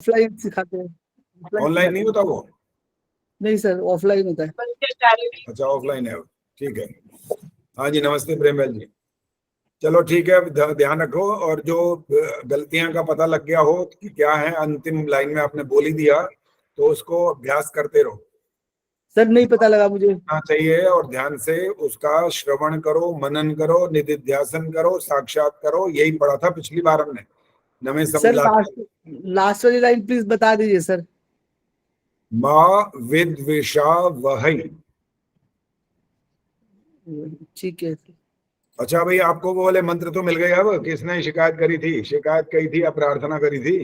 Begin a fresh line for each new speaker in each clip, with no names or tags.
Offline सिखाते हैं, offline
online नहीं होता वो?
नहीं सर, ऑफलाइन होता है।
अच्छा ऑफलाइन है, ठीक है। हाँ जी, नमस्ते प्रेमलाल जी। चलो ठीक है, ध्यान रखो, और जो गलतियां का पता लग गया हो कि क्या है, अंतिम लाइन में आपने बोल ही दिया, तो उसको अभ्यास करते रहो।
सर नहीं पता लगा मुझे।
चाहिए, और ध्यान से उसका श्रवण करो, मनन करो, निधिध्यासन करो, साक्षात करो। यही पढ़ा था पिछली बार हमने, नवे
सर लास्ट वाली लाइन प्लीज बता दीजिए सर।
माँ विद्विषा वहई।
ठीक है।
अच्छा भाई, आपको वो वाले मंत्र तो मिल गए? अब किसने शिकायत करी थी, शिकायत कही थी या प्रार्थना करी थी?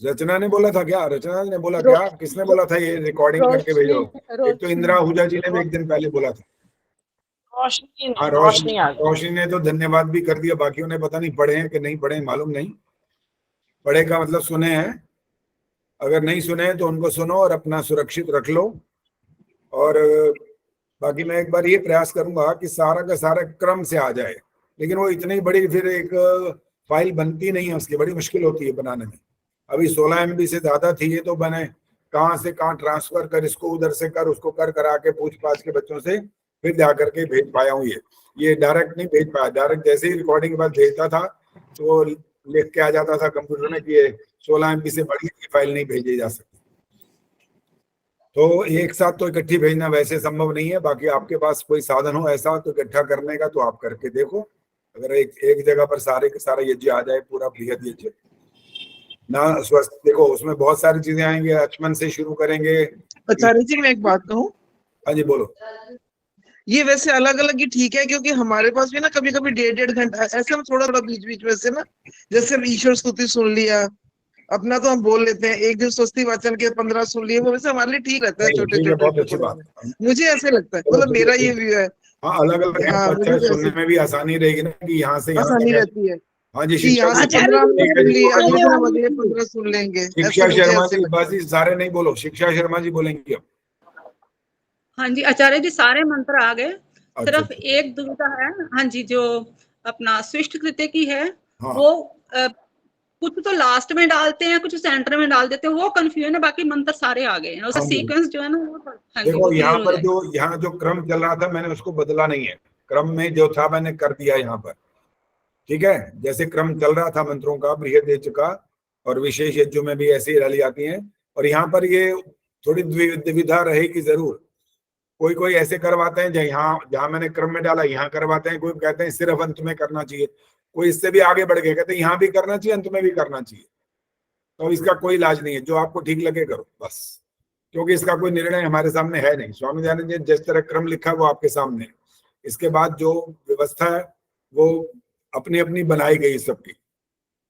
रचना ने बोला था क्या? रचना ने बोला क्या? किसने बोला था ये रिकॉर्डिंग करके भेजो? एक तो इंदिरा आहूजा जी ने भी एक दिन पहले बोला था। हाँ, रोशनी ने तो धन्यवाद भी कर दिया, बाकियों ने पता नहीं पढ़े हैं कि नहीं पढ़े, मालूम नहीं। पढ़े का मतलब सुने हैं, अगर नहीं सुने तो उनको सुनो और अपना सुरक्षित रख लो। और बाकी मैं एक बार ये प्रयास करूंगा कि सारा का सारा क्रम से आ जाए, लेकिन वो इतनी बड़ी फिर एक फाइल बनती नहीं है, उसकी बड़ी मुश्किल होती है बनाने में। अभी 16 MB से ज्यादा थी ये, तो मैंने कहाँ से कहाँ ट्रांसफर कर, इसको उधर से कर, उसको कर करा के पूछ पाछ के बच्चों से फिर जा करके भेज पाया हूँ। ये डायरेक्ट नहीं भेज पाया। डायरेक्ट जैसे ही रिकॉर्डिंग के बाद भेजता था तो लिख के आ जाता था कंप्यूटर में कि ये 16 MB से बड़ी फाइल नहीं भेजी जा सकती। तो एक साथ तो इकट्ठी भेजना वैसे संभव नहीं है। बाकी आपके पास कोई साधन हो ऐसा तो इकट्ठा करने का, तो आप करके देखो। अगर एक जगह पर सारे के सारा यज्ञ आ जाए, पूरा बृहद यज्ञ ना, स्वस्थ देखो उसमें बहुत सारी चीजें आएंगे। आचमन से शुरू करेंगे।
आचार्य जी मैं एक बात कहूँ?
हाँ जी बोलो।
ये वैसे अलग अलग ही ठीक है, क्योंकि हमारे पास भी ना कभी कभी 1.5 घंटा ऐसे में थोड़ा थोड़ा बीच बीच में से ना, जैसे हम ईश्वर स्तुति सुन लिया अपना तो हम बोल लेते हैं, एक दिन स्वस्ति वाचन के 15 सुन लिए, वो वैसे हमारे लिए ठीक रहता है। छोटे छोटे
बहुत अच्छी बात,
मुझे ऐसे लगता है, मतलब मेरा ये व्यू है।
हाँ अलग अलग है,
हाँ,
अच्छा सुनने में भी आसानी रहेगी ना कि यहाँ से यहाँ
आसानी रहती है।
हाँ जी,
यहाँ से 15 सुन लिए, अगले दिन हम अगले 15 सुन लेंगे।
शिक्षा शर्मा जी, बस सारे नहीं बोलो, शिक्षा शर्मा जी बोलेंगे अब।
हाँ जी आचार्य जी, सारे मंत्र आ गए। सिर्फ एक दुविधा है, हाँ जी, जो अपना स्विष्ट कृत्य की है, हाँ। वो कुछ तो लास्ट में डालते हैं, कुछ सेंटर में डाल देते हैं, वो कंफ्यूजन है। बाकी मंत्र सारे आ गए हैं, उसका सीक्वेंस जो है ना वो, हाँ जी,
देखो यहाँ पर यहाँ जो क्रम चल रहा था मैंने उसको बदला नहीं है। क्रम में जो था मैंने कर दिया यहाँ पर, ठीक है। जैसे क्रम चल रहा था मंत्रों का, बृहद यज्ञ का और विशेष यज्ञों में भी ऐसी रैली आती है। और यहाँ पर ये थोड़ी दुविधा रहेगी जरूर। कोई कोई ऐसे करवाते हैं जहाँ मैंने क्रम में डाला यहाँ करवाते हैं, कोई कहते हैं सिर्फ अंत में करना चाहिए, कोई इससे भी आगे बढ़ गए कहते हैं यहाँ भी करना चाहिए अंत में भी करना चाहिए। तो इसका कोई इलाज नहीं है, जो आपको ठीक लगे करो बस, क्योंकि इसका कोई निर्णय हमारे सामने है नहीं। स्वामी दयानंद जी जिस तरह क्रम लिखा है वो आपके सामने है। इसके बाद जो व्यवस्था है वो अपनी अपनी बनाई गई, सबकी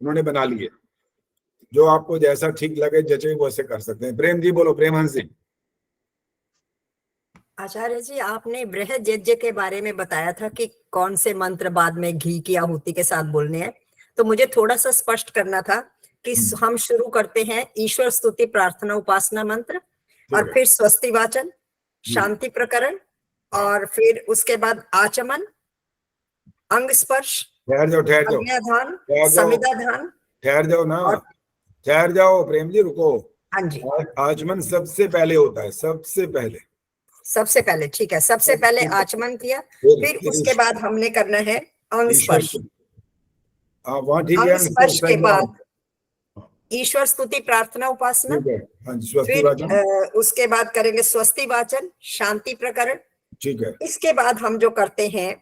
उन्होंने बना ली है। जो आपको जैसा ठीक लगे जचे वो ऐसे कर सकते हैं। प्रेम जी बोलो, प्रेमहंस जी।
आचार्य जी आपने बृहद यज्ञ के बारे में बताया था कि कौन से मंत्र बाद में घी की आहुति के साथ बोलने हैं, तो मुझे थोड़ा सा स्पष्ट करना था कि हम शुरू करते हैं ईश्वर स्तुति प्रार्थना उपासना मंत्र, और फिर स्वस्ति वाचन, शांति प्रकरण, और फिर उसके बाद आचमन, अंग स्पर्श, अग्न्याधान, समिधाधान।
ठहर जाओ ना, ठहर जाओ प्रेम जी, रुको।
हाँ जी,
आचमन सबसे पहले होता है, सबसे पहले,
ठीक है। सबसे पहले आचमन किया, फिर उसके बाद हमने करना है अंग स्पर्श। अंग स्पर्श के बाद ईश्वर स्तुति प्रार्थना उपासना, फिर उसके बाद करेंगे स्वस्ति वाचन, शांति प्रकरण,
ठीक है।
इसके बाद हम जो करते हैं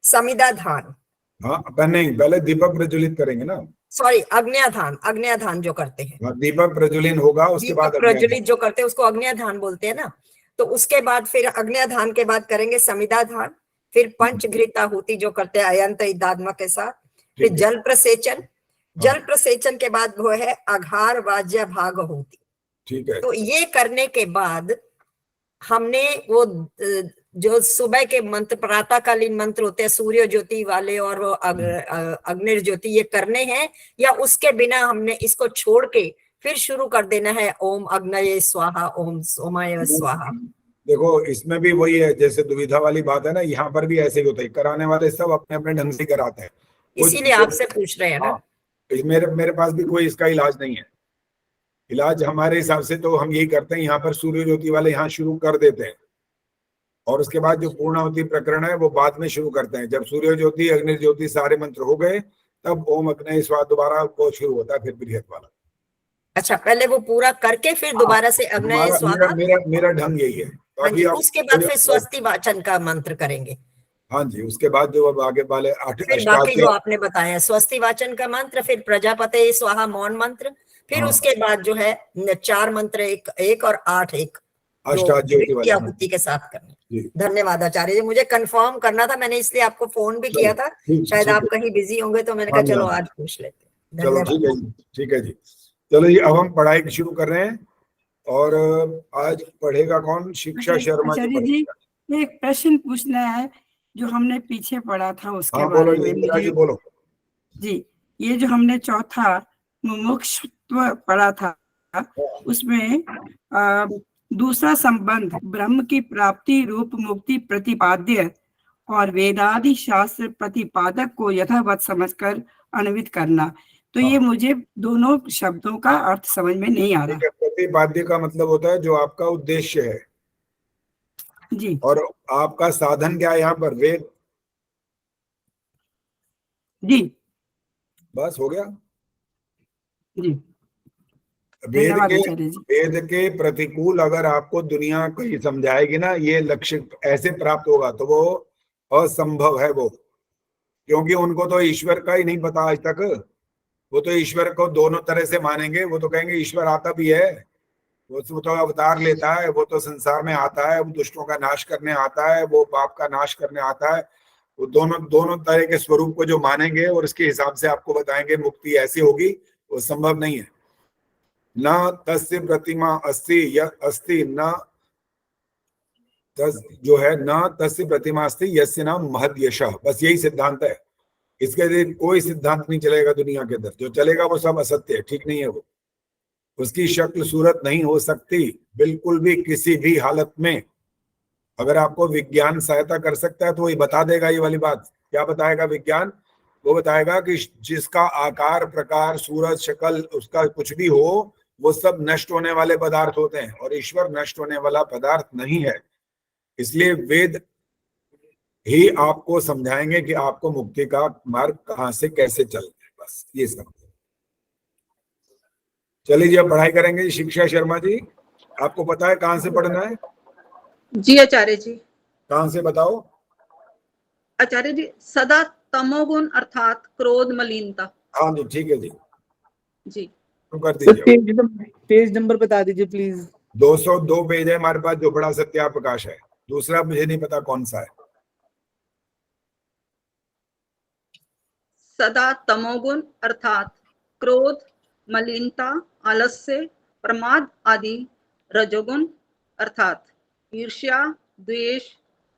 समिधाधान।
हाँ नहीं, पहले दीपक प्रज्वलित करेंगे ना,
सॉरी अग्न्याधान जो करते हैं,
दीपक प्रज्वलित होगा, उसके बाद
प्रज्वलित जो करते हैं उसको अग्न्याधान बोलते हैं ना। तो उसके बाद फिर अग्न्याधान के बाद करेंगे समिधाधान, फिर पंचघृत आहुति जो करते हैं अयंत इदात्मा के साथ, फिर जल प्रसेचन, जल प्रसेचन के बाद वो है अघार वाज्य भाग आहुति, ठीक है। तो ये करने के बाद हमने वो जो सुबह के मंत्र, प्रातःकालीन मंत्र होते हैं सूर्य ज्योति वाले और वो अग्नि ज्योति, ये करने हैं, या उसके बिना हमने इसको छोड़ के फिर शुरू कर देना है ओम अग्नये स्वाहा, ओम सोमाय स्वाहा?
देखो इसमें भी वही है, जैसे दुविधा वाली बात है ना, यहाँ पर भी ऐसे ही होता है। कराने वाले सब अपने अपने ढंग से कराते हैं,
इसीलिए आपसे पूछ रहे हैं ना।
मेरे पास भी कोई इसका इलाज नहीं है। इलाज हमारे हिसाब से तो हम यही करते हैं, यहाँ पर सूर्य ज्योति वाले यहाँ शुरू कर देते हैं और उसके बाद जो पूर्णाहुति प्रकरण है वो बाद में शुरू करते हैं। जब सूर्य ज्योति, अग्नि ज्योति सारे मंत्र हो गए तब ओम अग्नि स्वाहा दोबारा वो शुरू होता है, फिर बृहत वाला।
अच्छा, पहले वो पूरा करके फिर दोबारा से अग्नि स्वाहा।
मेरा ढंग यही है। तो
हाँ जी,
अभी
उसके बाद फिर स्वस्ति वाचन का मंत्र करेंगे।
हाँ जी, उसके बाद जो अब आगे वाले
फिर बाकी जो आपने बताया स्वस्ति वाचन का मंत्र, फिर प्रजापति स्वाहा मौन मंत्र, फिर उसके बाद जो है 4 मंत्र, एक और 8 एक अष्टाध्यायी के साथ करने। धन्यवाद आचार्य जी, मुझे कंफर्म करना था, मैंने इसलिए आपको फोन भी किया था, शायद आप कहीं बिजी होंगे तो मैंने कहा चलो आज पूछ लेते हैं।
चलो ठीक है जी। चलो जी, अब हम पढ़ाई शुरू कर रहे हैं और आज पढ़ेगा कौन? शिक्षा शर्मा
जी। एक प्रश्न पूछना है जो हमने पीछे पढ़ा था उसके बारे में।
बोलो
जी, ये जो हमने चौथा मुमुक्षुत्व पढ़ा था उसमें दूसरा संबंध ब्रह्म की प्राप्ति रूप मुक्ति प्रतिपाद्य और वेदादि शास्त्र प्रतिपादक को यथावत समझकर अन्वित करना। तो ये मुझे दोनों शब्दों का अर्थ समझ में नहीं आ रहा।
प्रतिपाद्य का मतलब होता है जो आपका उद्देश्य है
जी, और
आपका साधन क्या है यहाँ पर? वेद
जी,
बस हो गया
जी।
वेद के प्रतिकूल अगर आपको दुनिया कोई समझाएगी ना ये लक्ष्य ऐसे प्राप्त होगा तो वो असंभव है वो, क्योंकि उनको तो ईश्वर का ही नहीं पता आज तक। वो तो ईश्वर को दोनों तरह से मानेंगे। वो तो कहेंगे ईश्वर आता भी है, वो तो अवतार लेता है, वो तो संसार में आता है, वो दुष्टों का नाश करने आता है, वो पाप का नाश करने आता है। वो दोनों तरह के स्वरूप को जो मानेंगे और उसके हिसाब से आपको बताएंगे मुक्ति ऐसी होगी, वो संभव नहीं है। न तस्य प्रतिमा अस्ति अस्ति न जो है न तस्य प्रतिमा अस्ति यस्य नाम महद यशः, बस यही सिद्धांत है। इसके लिए कोई सिद्धांत नहीं चलेगा दुनिया के अंदर, जो चलेगा वो सब असत्य है, ठीक नहीं है। वो उसकी शक्ल सूरत नहीं हो सकती बिल्कुल भी किसी भी हालत में। अगर आपको विज्ञान सहायता कर सकता है तो वही बता देगा ये वाली बात। क्या बताएगा विज्ञान? वो बताएगा कि जिसका आकार प्रकार सूरत शक्ल उसका कुछ भी हो वो सब नष्ट होने वाले पदार्थ होते हैं और ईश्वर नष्ट होने वाला पदार्थ नहीं है। इसलिए वेद ही आपको समझाएंगे कि आपको मुक्ति का मार्ग कहां से कैसे चलना है, बस ये सब। चलिए जी, अब पढ़ाई करेंगे। शिक्षा शर्मा जी, आपको पता है कहां से पढ़ना है?
जी आचार्य जी।
कहां से बताओ?
आचार्य जी, सदा तमोगुण अर्थात क्रोध मलिनता।
हाँ जी, ठीक है जी
जी
कर दीजिए।
पेज नंबर बता दीजिए प्लीज।
202 पेज है हमारे पास, जो बड़ा सत्या प्रकाश है। दूसरा मुझे नहीं पता कौन सा है।
सदा तमोगुण अर्थात क्रोध मलिनता आलस्य प्रमाद आदि रजोगुण अर्थात ईर्ष्या द्वेष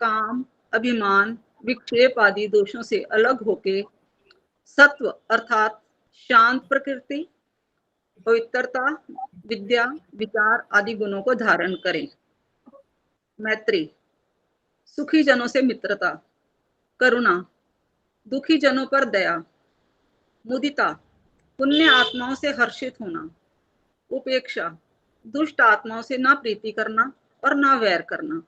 काम अभिमान विक्षेप आदि दोषों से अलग होके सत्व अर्थात शांत प्रकृति पवित्रता विद्या विचार आदि गुणों को धारण करें। मैत्री सुखी जनों से मित्रता, करुणा दुखी जनों पर दया, मुदिता पुण्य आत्माओं से हर्षित होना, उपेक्षा दुष्ट आत्माओं से ना प्रीति करना और ना वैर करना।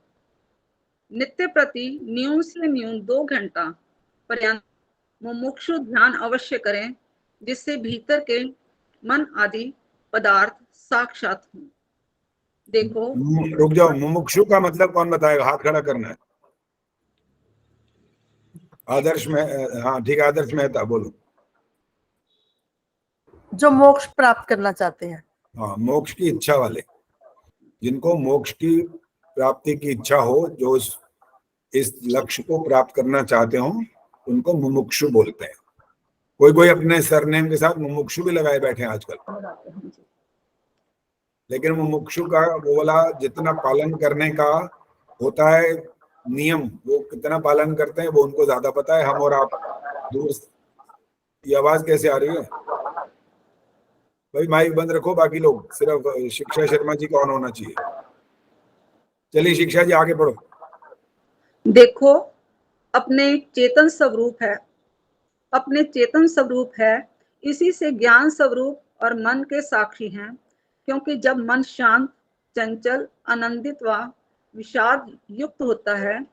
नित्य प्रति न्यून से न्यून 2 घंटा पर्यंत मुमुक्षु ध्यान अवश्य करें, जिससे भीतर के मन आदि पदार्थ साक्षात हों। देखो,
रुक जाओ, मुमुक्षु का मतलब कौन बताएगा? हाथ खड़ा करना है। आदर्श में, हाँ ठीक है, आदर्श मेहता बोलो।
जो मोक्ष प्राप्त करना चाहते हैं।
हाँ, मोक्ष की इच्छा वाले, जिनको मोक्ष की प्राप्ति की इच्छा हो, जो इस लक्ष्य को प्राप्त करना चाहते हो, उनको मुमुक्षु बोलते हैं। कोई अपने सरनेम के साथ मुमुक्षु भी लगाए बैठे हैं आजकल। लेकिन मुमुक्षु का वो वाला जितना पालन करने का होता है नियम, वो कितना पालन करते हैं वो उनको ज्यादा पता है। हम और आप दूर। ये आवाज कैसे आ रही है भाई? माइक बंद रखो, बाकी लोग, सिर्फ शिक्षा शर्मा जी का ऑन होना चाहिए। चलिए शिक्षा जी आगे बढ़ो।
देखो, अपने चेतन स्वरूप है, अपने चेतन स्वरूप है, इसी से ज्ञान स्वरूप और मन के साक्षी हैं। क्योंकि जब मन शांत, चंचल, आनंदित व विषाद युक्त होता है,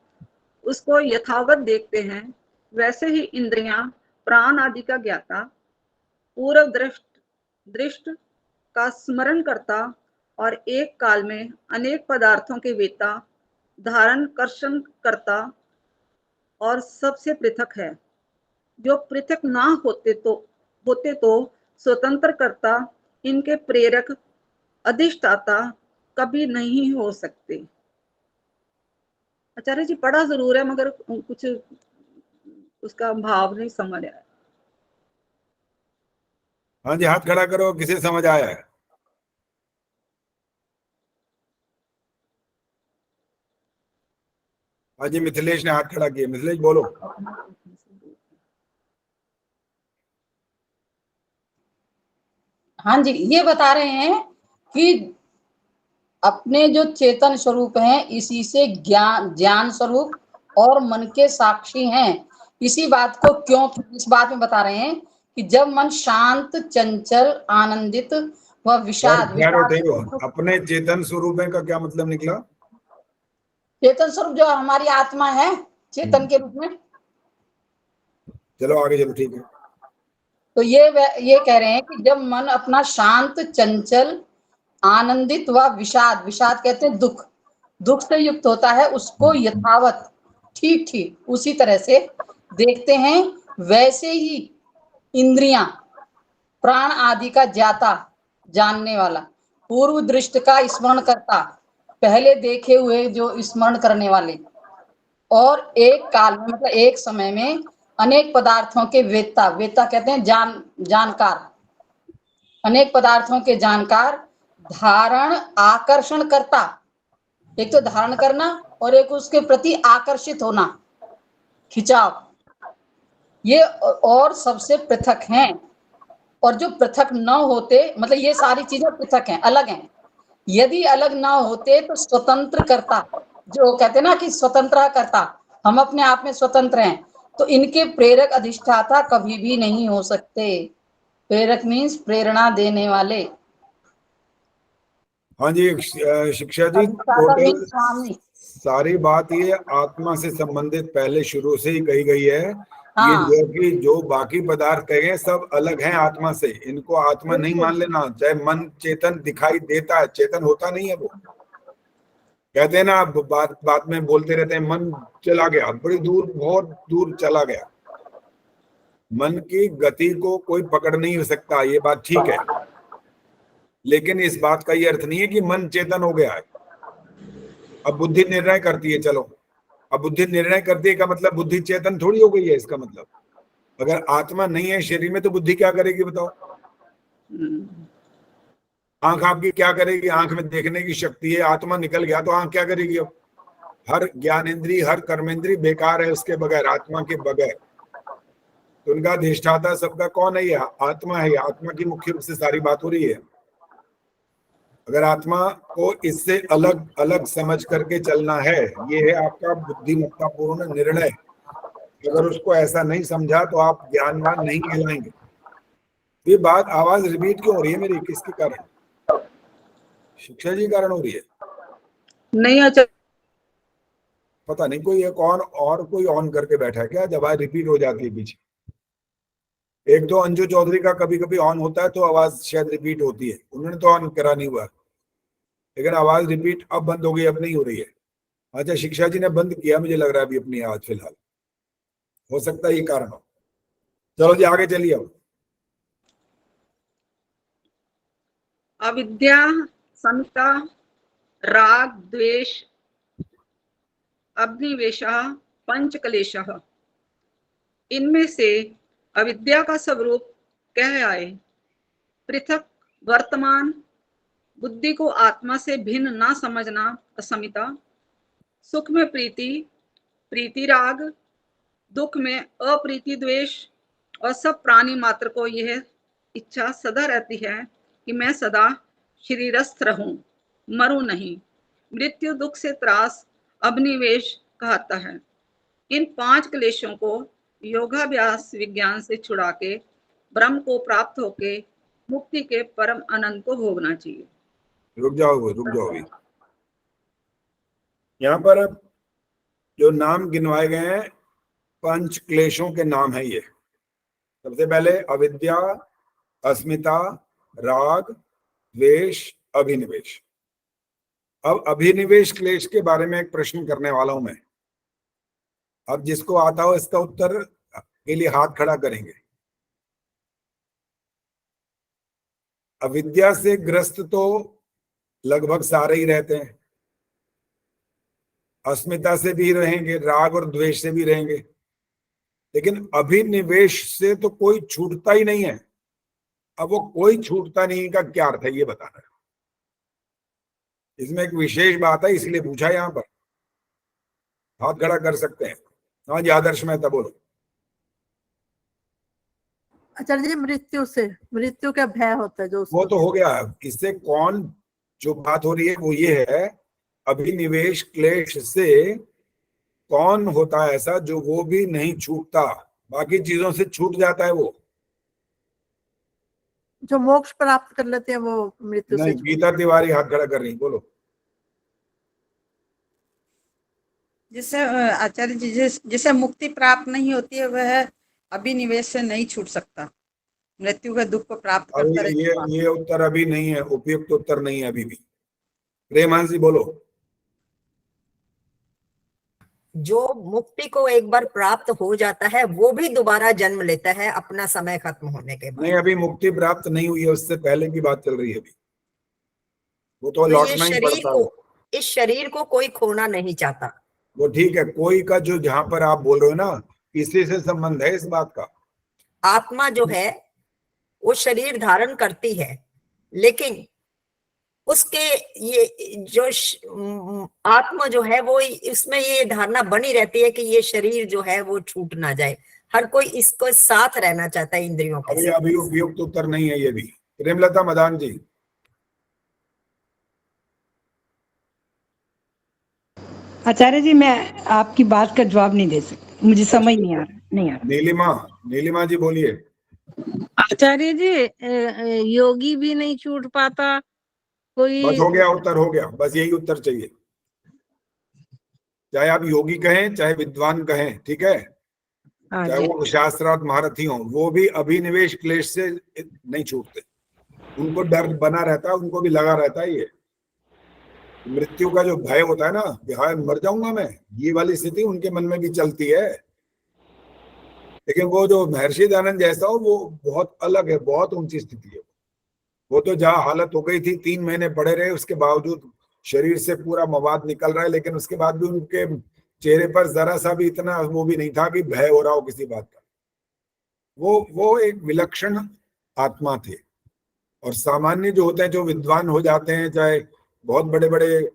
उसको यथावत देखते हैं, वैसे ही इंद्रियां, प्राण आदि का ज्ञाता, पूर्व दृष्ट का स्मरण करता और एक काल में अनेक पदार्थों के वेता, धारण कर्षण करता और सबसे पृथक है। जो पृथक ना होते तो स्वतंत्र करता, इनके प्रेरक, अधिष्ठाता कभी नहीं हो सकते। आचार्य जी पढ़ा जरूर है मगर कुछ उसका भाव नहीं समझ आया।
हाँ जी, हाथ खड़ा करो, किसे समझ आया है? हाँ जी, मिथिलेश ने हाथ खड़ा किया। मिथिलेश बोलो।
हाँ जी, ये बता रहे हैं कि अपने जो चेतन स्वरूप हैं, इसी से ज्ञान स्वरूप और मन के साक्षी हैं। इसी बात को क्यों इस बात में बता रहे हैं कि जब मन शांत, चंचल, आनंदित व विषाद
अपने चेतन स्वरूप का क्या मतलब निकला?
चेतन स्वरूप जो हमारी आत्मा है, चेतन के रूप में।
चलो आगे चलो, ठीक है।
तो ये कह रहे हैं कि जब मन अपना शांत, चंचल, आनंदित व विषाद कहते हैं दुख से युक्त होता है, उसको यथावत ठीक उसी तरह से देखते हैं, वैसे ही इंद्रियां, प्राण आदि का ज्ञाता, जानने वाला, पूर्व दृष्ट का स्मरण करता, पहले देखे हुए जो स्मरण करने वाले, और एक काल में मतलब एक समय में अनेक पदार्थों के वेत्ता कहते हैं जानकार, अनेक पदार्थों के जानकार, धारण आकर्षण करता, एक तो धारण करना और एक उसके प्रति आकर्षित होना, खिंचाव, ये और सबसे पृथक हैं। और जो पृथक न होते, मतलब ये सारी चीजें पृथक हैं, अलग हैं। यदि अलग ना होते तो स्वतंत्र करता, जो कहते हैं ना कि स्वतंत्र करता, हम अपने आप में स्वतंत्र हैं, तो इनके प्रेरक, अधिष्ठाता कभी भी नहीं हो सकते। प्रेरक मीन्स प्रेरणा देने वाले।
हाँ जी, शिक्षा जी, टोटल सारी बात ये आत्मा से संबंधित पहले शुरू से ही कही गई है। हाँ। ये जो बाकी पदार्थ कहे सब अलग हैं आत्मा से, इनको आत्मा नहीं मान लेना। चाहे मन चेतन दिखाई देता है, चेतन होता नहीं है वो। कहते हैं ना, आप बात में बोलते रहते हैं मन चला गया, बड़ी दूर, बहुत दूर चला गया। मन की गति को कोई पकड़ नहीं सकता, ये बात ठीक है, लेकिन इस बात का ये अर्थ नहीं है कि मन चेतन हो गया है। अब बुद्धि निर्णय करती है, चलो अब बुद्धि निर्णय करती है का मतलब बुद्धि चेतन थोड़ी हो गई है। इसका मतलब अगर आत्मा नहीं है शरीर में तो बुद्धि क्या करेगी बताओ? आंख आपकी क्या करेगी? आंख में देखने की शक्ति है, आत्मा निकल गया तो आंख क्या करेगी? अब हर ज्ञानेंद्री, हर कर्मेंद्री बेकार है उसके बगैर, आत्मा के बगैर। तो उनका अधिष्ठाता सबका कौन है? ये आत्मा है। आत्मा की मुख्य रूप से सारी बात हो रही है। अगर आत्मा को इससे अलग अलग समझ करके चलना है, ये है आपका बुद्धिमत्ता पूर्ण निर्णय। अगर उसको ऐसा नहीं समझा तो आप ज्ञानवान नहीं कहलाएंगे। ये बात आवाज रिपीट क्यों हो रही है मेरी? किसके कारण? शिक्षा जी कारण हो रही है?
नहीं अच्छा,
पता नहीं, कोई एक और कोई ऑन करके बैठा है क्या? जब आवाज रिपीट हो जाती है पीछे। एक दो अंजू चौधरी का कभी कभी ऑन होता है तो आवाज शायद रिपीट होती है, उन्होंने तो ऑन करा नहीं हुआ, लेकिन आवाज रिपीट अब बंद हो गई, अब नहीं हो रही है। अच्छा, शिक्षा जी ने बंद किया मुझे लग रहा है अभी अपनी आवाज फिलहाल, हो सकता है ये कारण हो। चलो जी आगे चलिए। अब
अविद्या, समिता, राग, द्वेष, अभिनिवेशः, पंच क्लेशः, इनमें से अविद्या का स्वरूप कह आए। पृथक, वर्तमान, बुद्धि को आत्मा से भिन्न ना समझना, असमिता, सुख में प्रीति राग, दुख में अप्रीति द्वेष, और सब प्राणी मात्र को यह इच्छा सदा रहती है कि मैं सदा शरीरस्थ रहूं, मरूं नहीं। मृत्यु दुख से त्रास अभिनिवेश कहता है। इन पांच क्लेशों को योगाभ्यास विज्ञान से छुड़ा के ब्रह्म को प्राप्त होके मुक्ति के परम आनंद को भोगना चाहिए।
रुक जाओ अभी। यहाँ पर जो नाम गिनवाए गए हैं 5 क्लेशों के नाम है ये। सबसे पहले अविद्या, अस्मिता, राग, द्वेष, अभिनिवेश। अब अभिनिवेश क्लेश के बारे में एक प्रश्न करने वाला हूं मैं। अब जिसको आता हो इसका उत्तर के लिए हाथ खड़ा करेंगे। अविद्या से ग्रस्त तो लगभग सारे ही रहते हैं, अस्मिता से भी रहेंगे, राग और द्वेष से भी रहेंगे, लेकिन अभिनिवेश से तो कोई छूटता ही नहीं है। अब वो कोई छूटता नहीं का क्या अर्थ है ये बताना है। इसमें एक विशेष बात है, इसलिए पूछा यहाँ पर। हाथ खड़ा कर सकते हैं। हाँ जी, आदर्श मेहता बोलो।
आचार्य जी, मृत्यु का भय होता है जो
वो तो हो गया। इससे कौन जो बात हो रही है वो ये है, अभिनिवेश क्लेश से कौन होता है ऐसा जो वो भी नहीं छूटता, बाकी चीजों से छूट जाता है। वो
जो मोक्ष प्राप्त कर लेते हैं वो मृत्यु से
नहीं। गीता तिवारी हाथ खड़ा कर रही, बोलो।
जिससे आचार्य जी जिसे मुक्ति प्राप्त नहीं होती है वह अभिनिवेश से नहीं छूट सकता, मृत्यु के दुख को प्राप्त करता रहेगा।
ये उत्तर अभी नहीं है, उपयुक्त उत्तर नहीं है अभी भी। प्रेमान जी बोलो।
जो मुक्ति को एक बार प्राप्त हो जाता है वो भी दोबारा जन्म लेता है अपना समय खत्म होने के बाद।
नहीं, अभी मुक्ति प्राप्त नहीं हुई है, उससे पहले की बात चल रही है अभी। वो तो
तो
लौटना ही पड़ता है।
इस शरीर को कोई खोना नहीं चाहता।
वो ठीक है, कोई का जो जहां पर आप बोल रहे हो ना, इसी से संबंध है इस बात का।
आत्मा जो है वो शरीर धारण करती है, लेकिन उसके ये जो आत्मा जो है वो इसमें ये धारणा बनी रहती है कि ये शरीर जो है वो छूट ना जाए। हर कोई इसको साथ रहना चाहता है इंद्रियों के साथ।
अभी उपयुक्त उत्तर नहीं है ये भी। प्रेमलता मदान जी।
आचार्य जी, मैं आपकी बात का जवाब नहीं दे सकती, मुझे समझ नहीं आ रहा।
नीलिमा जी बोलिए।
आचार्य जी, योगी भी नहीं छूट पाता कोई।
बस हो गया, उत्तर हो गया, बस यही उत्तर चाहिए। चाहे आप योगी कहें चाहे विद्वान कहें, ठीक है, चाहे वो शास्त्रार्थ महारथी हो, वो भी अभिनिवेश क्लेश से नहीं छूटते। उनको डर बना रहता है, उनको भी लगा रहता है ये मृत्यु का जो भय होता है ना कि हाँ मर जाऊंगा मैं, ये वाली स्थिति उनके मन में भी चलती है। लेकिन वो जो महर्षि दयानंद जैसा हो वो बहुत अलग है, बहुत ऊंची स्थिति है। वो तो जहाँ हालत हो गई थी, 3 महीने पड़े रहे, उसके बावजूद शरीर से पूरा मवाद निकल रहा है, लेकिन उसके बाद भी उनके चेहरे पर जरा सा भी इतना वो भी नहीं था कि भय हो रहा हो किसी बात का। वो एक विलक्षण आत्मा थे। और सामान्य जो होते हैं, जो विद्वान हो जाते हैं, चाहे बहुत बड़े बड़े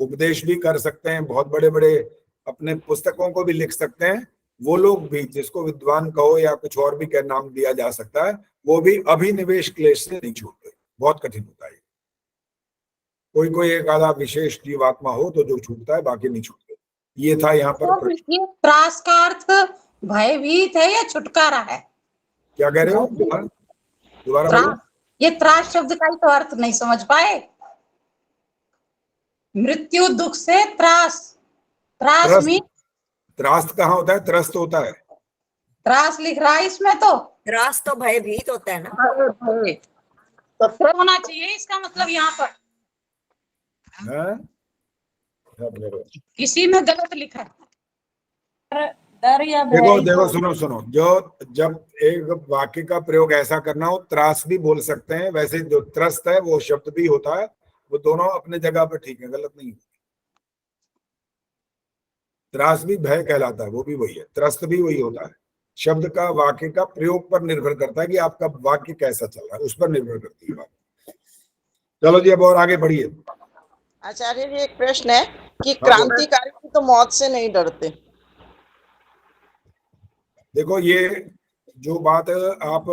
उपदेश भी कर सकते हैं, बहुत बड़े बड़े अपने पुस्तकों को भी लिख सकते हैं, वो लोग भी, जिसको विद्वान कहो या कुछ और भी क्या नाम दिया जा सकता है, वो भी अभिनिवेश क्लेश से नहीं छूटते। बहुत कठिन होता है। कोई एक आधा विशेष जीवात्मा हो तो जो छूटता है, बाकी नहीं छूटते। ये था यहाँ पर
ये त्रास का अर्थ भयभीत है या छुटकारा है?
क्या कह रहे हो? दोबारा बोलो।
ये त्रास शब्द का ही तो अर्थ नहीं समझ पाए। मृत्यु दुख से त्रास में
त्रास कहाँ होता है? त्रस्त होता है।
त्रास लिख रहा है इसमें तो।
त्रास तो भयभीत होता है ना।
तो फिर होना चाहिए इसका मतलब यहाँ पर। किसी में गलत लिखा है।
देखो सुनो, जो जब एक वाक्य का प्रयोग ऐसा करना हो, त्रास भी बोल सकते हैं। वैसे जो त्रस्त है वो शब्द भी होता है, वो दोनों अपने जगह पर ठीक है, गलत नहीं। त्रास भी भय कहलाता है, वो भी वही है। त्रस्त भी वही होता है। शब्द का वाक्य का प्रयोग पर निर्भर करता है कि आपका वाक्य कैसा चल रहा है, उस पर निर्भर करती है बात। चलो जी, अब और आगे बढ़िए।
आचार्य जी, एक प्रश्न है कि क्रांतिकारी तो मौत से नहीं डरते।
देखो, ये जो बात आप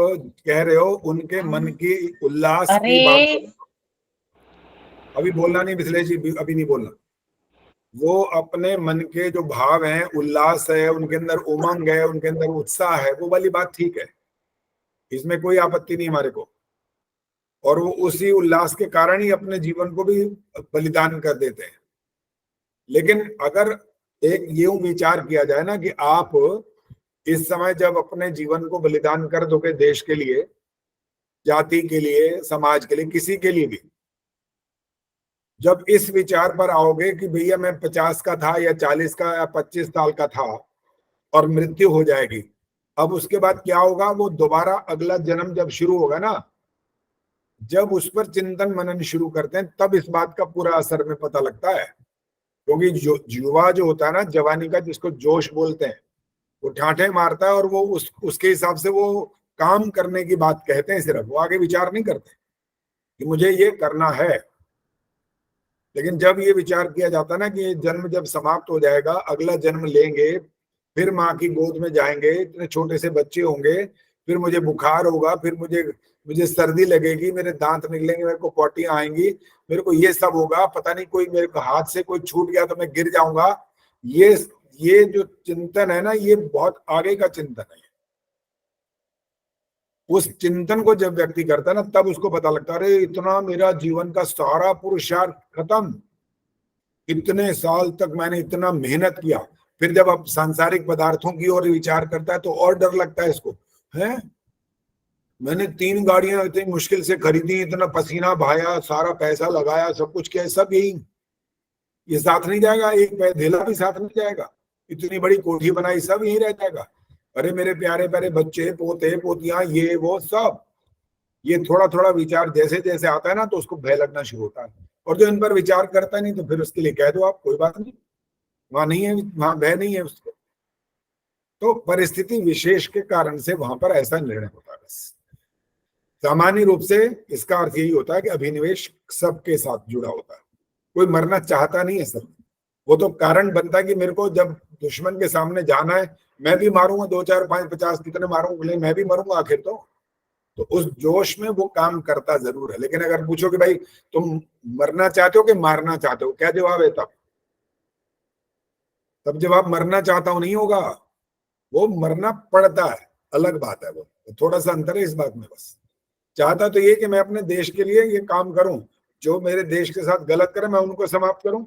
कह रहे हो, उनके मन की उल्लास की बात। अभी बोलना नहीं मिथिलेश जी, अभी नहीं बोलना। वो अपने मन के जो भाव हैं, उल्लास है, उनके अंदर उमंग है, उनके अंदर उत्साह है, वो वाली बात ठीक है, इसमें कोई आपत्ति नहीं हमारे को। और वो उसी उल्लास के कारण ही अपने जीवन को भी बलिदान कर देते हैं। लेकिन अगर एक यूं विचार किया जाए ना कि आप इस समय जब अपने जीवन को बलिदान कर दोगे देश के लिए, जाति के लिए, समाज के लिए, किसी के लिए भी, जब इस विचार पर आओगे कि भैया मैं 50 का था या 40 का या 25 साल का था और मृत्यु हो जाएगी, अब उसके बाद क्या होगा, वो दोबारा अगला जन्म जब शुरू होगा ना, जब उस पर चिंतन मनन शुरू करते हैं तब इस बात का पूरा असर में पता लगता है। क्योंकि जो युवा जो होता है ना, जवानी का जिसको जोश बोलते हैं, वो ठाठे मारता है और वो उसके हिसाब से वो काम करने की बात कहते हैं, सिर्फ वो आगे विचार नहीं करते कि मुझे ये करना है। लेकिन जब ये विचार किया जाता है ना कि ये जन्म जब समाप्त हो जाएगा, अगला जन्म लेंगे, फिर माँ की गोद में जाएंगे, इतने छोटे से बच्चे होंगे, फिर मुझे बुखार होगा, फिर मुझे सर्दी लगेगी, मेरे दांत निकलेंगे, मेरे को पोटियां आएंगी, मेरे को ये सब होगा, पता नहीं कोई मेरे को हाथ से कोई छूट गया तो मैं गिर जाऊंगा। ये जो चिंतन है ना, ये बहुत आगे का चिंतन है। उस चिंतन को जब व्यक्ति करता है ना, तब उसको पता लगता है अरे इतना मेरा जीवन का सारा पुरुषार्थ खत्म, इतने साल तक मैंने इतना मेहनत किया। फिर जब अब सांसारिक पदार्थों की ओर विचार करता है तो और डर लगता है इसको, है मैंने 3 गाड़ियां इतनी मुश्किल से खरीदी, इतना पसीना बहाया, सारा पैसा लगाया, सब कुछ किया, सब ये साथ नहीं जाएगा, एक पैधेला भी साथ नहीं जाएगा, इतनी बड़ी कोठी बनाई, सब यही रह जाएगा। अरे मेरे प्यारे प्यारे बच्चे, पोते पोतियां, ये वो सब, ये थोड़ा थोड़ा विचार जैसे जैसे आता है ना तो उसको भय लगना शुरू होता है। और जो इन पर विचार करता नहीं तो फिर उसके लिए कह दो आप कोई बात नहीं, वहां नहीं है, वहां भय नहीं है उसको। तो परिस्थिति विशेष के कारण से वहां पर ऐसा निर्णय होता है। बस सामान्य रूप से इसका अर्थ यही होता है कि अभिनिवेश सबके साथ जुड़ा होता है, कोई मरना चाहता नहीं है सब, वो तो कारण बनता है कि मेरे को जब दुश्मन के सामने जाना है, मैं भी मारूंगा, 2 4 5 50 कितने मारूंगा, मैं भी मरूंगा आखिर तो उस जोश में वो काम करता जरूर है। लेकिन अगर पूछो कि भाई तुम मरना चाहते हो कि मारना चाहते हो, क्या जवाब है तब जवाब मरना चाहता हूं नहीं होगा, वो मरना पड़ता है, अलग बात है। वो थोड़ा सा अंतर है इस बात में। बस चाहता तो ये कि मैं अपने देश के लिए ये काम करूं, जो मेरे देश के साथ गलत करे मैं उनको समाप्त करूं,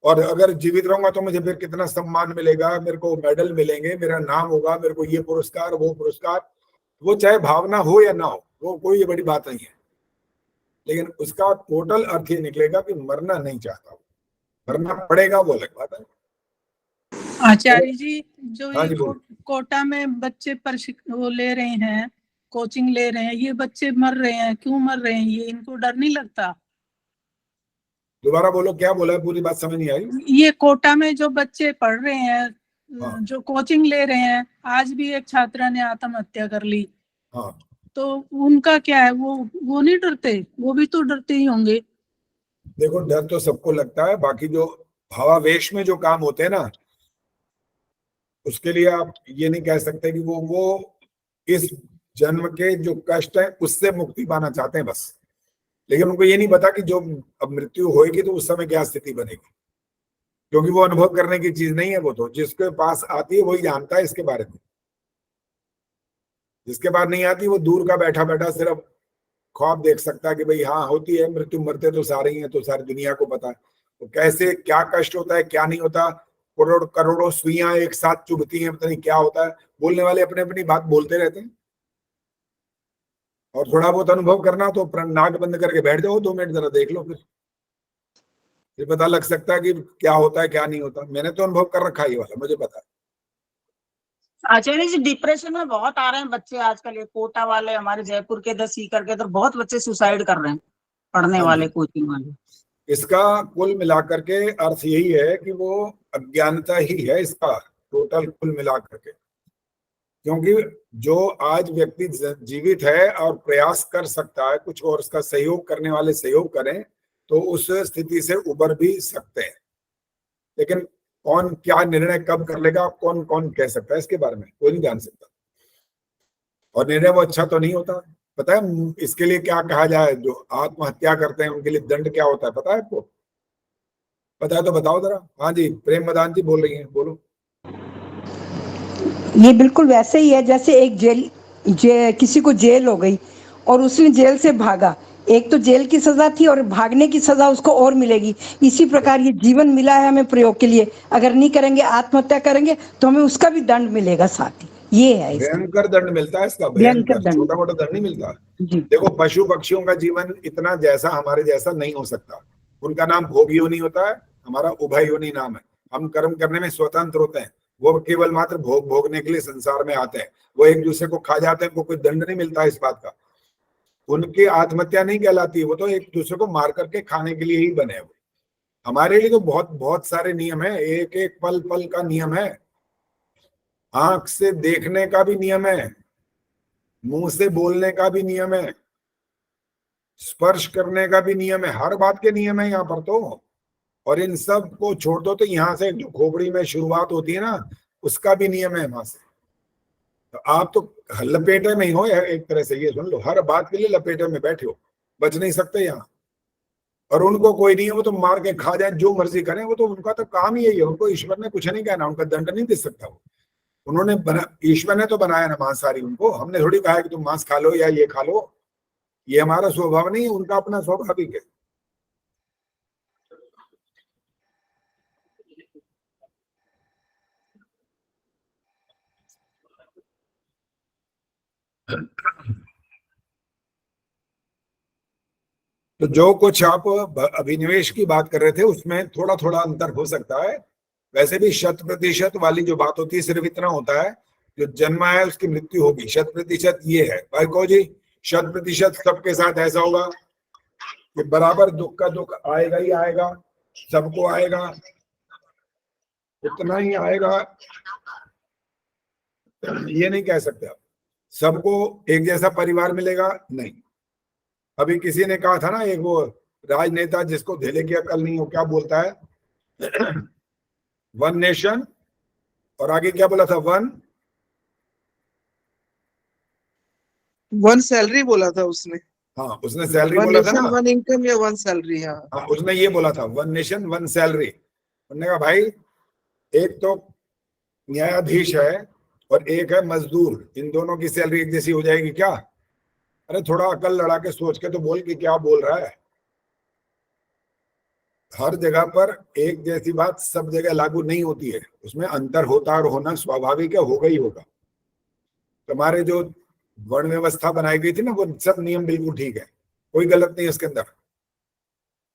और अगर जीवित रहूंगा तो मुझे फिर कितना सम्मान मिलेगा, मेरे को मेडल मिलेंगे, मेरा नाम होगा, मेरे को ये पुरस्कार वो पुरस्कार, वो चाहे भावना हो या ना हो, वो कोई ये बड़ी बात नहीं है। लेकिन उसका टोटल अर्थ ये निकलेगा कि मरना नहीं चाहता, मरना पड़ेगा, वो अलग बात है।
आचार्य जी, जो
हाँ
ये
जी, बोलो।
कोटा में बच्चे वो ले रहे हैं, कोचिंग ले रहे हैं, ये बच्चे मर रहे हैं, क्यों मर रहे हैं, ये इनको डर नहीं लगता?
दोबारा बोलो, क्या बोला है, पूरी बात समझ नहीं आई।
ये कोटा में जो बच्चे पढ़ रहे हैं,
हाँ।
जो कोचिंग ले रहे हैं, आज भी एक छात्रा ने आत्महत्या कर ली,
हाँ,
तो उनका क्या है, वो नहीं डरते? वो भी तो डरते ही होंगे।
देखो डर तो सबको लगता है, बाकी जो भावावेश में जो काम होते हैं ना, उसके लिए आप ये नहीं कह सकते कि वो इस जन्म के जो कष्ट है उससे मुक्ति पाना चाहते हैं बस। लेकिन उनको ये नहीं पता कि जो अब मृत्यु होएगी तो उस समय क्या स्थिति बनेगी, क्योंकि वो अनुभव करने की चीज नहीं है। वो तो जिसके पास आती है वही जानता है इसके बारे में, जिसके पास नहीं आती वो दूर का बैठा बैठा सिर्फ ख्वाब देख सकता है कि भाई हाँ होती है मृत्यु, मरते तो सारे ही हैं, तो सारी दुनिया को पता है तो कैसे क्या कष्ट होता है क्या नहीं होता, करोड़ों सुइयां एक साथ चुभती हैं, पता नहीं क्या होता है। बोलने वाले अपने अपनी बात बोलते रहते हैं, और थोड़ा बहुत अनुभव करना तो नाक बंद करके बैठ जाओ 2 मिनट, जरा देख लो, फिर पता लग सकता है कि क्या होता है क्या नहीं होता। मैंने तो अनुभव कर रखा है ये वाला, मुझे पता है।
आचार्य जी, डिप्रेशन में बहुत आ रहे हैं बच्चे आजकल, ये कोटा वाले हमारे जयपुर के 10 सीकर के तो बहुत बच्चे सुसाइड कर रहे हैं, पढ़ने वाले, कोचिंग वाले।
इसका कुल मिलाकर के अर्थ यही है कि वो अज्ञानता ही है इसका, टोटल कुल मिलाकर के। क्योंकि जो आज व्यक्ति जीवित है और प्रयास कर सकता है कुछ और उसका सहयोग करने वाले सहयोग करें तो उस स्थिति से उबर भी सकते हैं। लेकिन कौन क्या निर्णय कब कर लेगा, कौन कौन कह सकता है इसके बारे में, कोई नहीं जान सकता। और निर्णय वो अच्छा तो नहीं होता। पता है इसके लिए क्या कहा जाए, जो आत्महत्या करते हैं उनके लिए दंड क्या होता है, पता है आपको? पता है तो बताओ जरा। हाँ जी, प्रेम मदान जी बोल रही हैं, बोलो।
ये बिल्कुल वैसे ही है जैसे एक किसी को जेल हो गई और उसने जेल से भागा, एक तो जेल की सजा थी और भागने की सजा उसको और मिलेगी। इसी प्रकार ये जीवन मिला है हमें प्रयोग के लिए, अगर नहीं करेंगे, आत्महत्या करेंगे तो हमें उसका भी दंड मिलेगा साथ ही। ये है इसका
भयंकर दंड मिलता है, इसका
भयंकर
भयंकर,
दंड।
छोटा मोटा दंड नहीं मिलता।
जी
देखो पशु पक्षियों का जीवन इतना जैसा हमारे जैसा नहीं हो सकता। उनका नाम भोग योनि होता है, हमारा उभय योनि नाम है। हम कर्म करने में स्वतंत्र होते हैं, वो केवल मात्र भोग भोगने के लिए संसार में आते हैं। वो एक दूसरे को खा जाते हैं, उनको कोई दंड नहीं मिलता इस बात का। उनकी आत्महत्या नहीं कहलाती, वो तो एक दूसरे को मार करके खाने के लिए ही बने हुए। हमारे लिए तो बहुत बहुत सारे नियम है, एक एक पल पल का नियम है। आंख से देखने का भी नियम है, मुंह से बोलने का भी नियम है, स्पर्श करने का भी नियम है, हर बात के नियम है यहाँ पर तो। और इन सब को छोड़ दो तो यहाँ से जो खोपड़ी में शुरुआत होती है ना, उसका भी नियम है वहां से। तो आप तो लपेटे में ही हो एक तरह से, ये सुन लो, हर बात के लिए लपेटे में बैठे हो, बच नहीं सकते यहाँ। और उनको कोई नहीं है, वो तो मार के खा जाए, जो मर्जी करें, वो तो उनका तो काम ही यही है। उनको ईश्वर ने कुछ नहीं कहना, उनका दंड नहीं दे सकता वो। उन्होंने ईश्वर ने तो बनाया ना मांसाहारी, उनको हमने थोड़ी कहा है कि तुम मांस खा लो या ये खा लो। ये हमारा स्वभाव नहीं है, उनका अपना स्वाभाविक है। तो जो कुछ आप अभिनिवेश की बात कर रहे थे उसमें थोड़ा थोड़ा अंतर हो सकता है। वैसे भी 100% वाली जो बात होती है सिर्फ इतना होता है, जो जन्मा है उसकी मृत्यु होगी। 100% ये है भाई को जी, 100% सबके साथ ऐसा होगा कि बराबर दुख का दुख आएगा ही आएगा, सबको आएगा, उतना ही आएगा, ये नहीं कह सकते आप। सबको एक जैसा परिवार मिलेगा नहीं। अभी किसी ने कहा था ना, एक वो राजनेता जिसको धेले की अकल नहीं हो, क्या बोलता है, वन नेशन, और आगे क्या बोला था,
वन सैलरी बोला था उसने।
हाँ उसने सैलरी
वन
बोला था
नेशन
ना,
वन इनकम या वन सैलरी।
हाँ उसने ये बोला था, वन नेशन वन सैलरी। उन्होंने कहा भाई एक तो न्यायाधीश है और एक है मजदूर, इन दोनों की सैलरी एक जैसी हो जाएगी क्या? अरे थोड़ा अकल लड़ा के सोच के तो बोल कि क्या बोल रहा है। हर जगह पर एक जैसी बात सब जगह लागू नहीं होती है, उसमें अंतर होता और होना स्वाभाविक है, होगा ही होगा। तुम्हारे जो वर्ण व्यवस्था बनाई गई थी ना, वो सब नियम बिल्कुल ठीक है, कोई गलत नहीं उसके अंदर।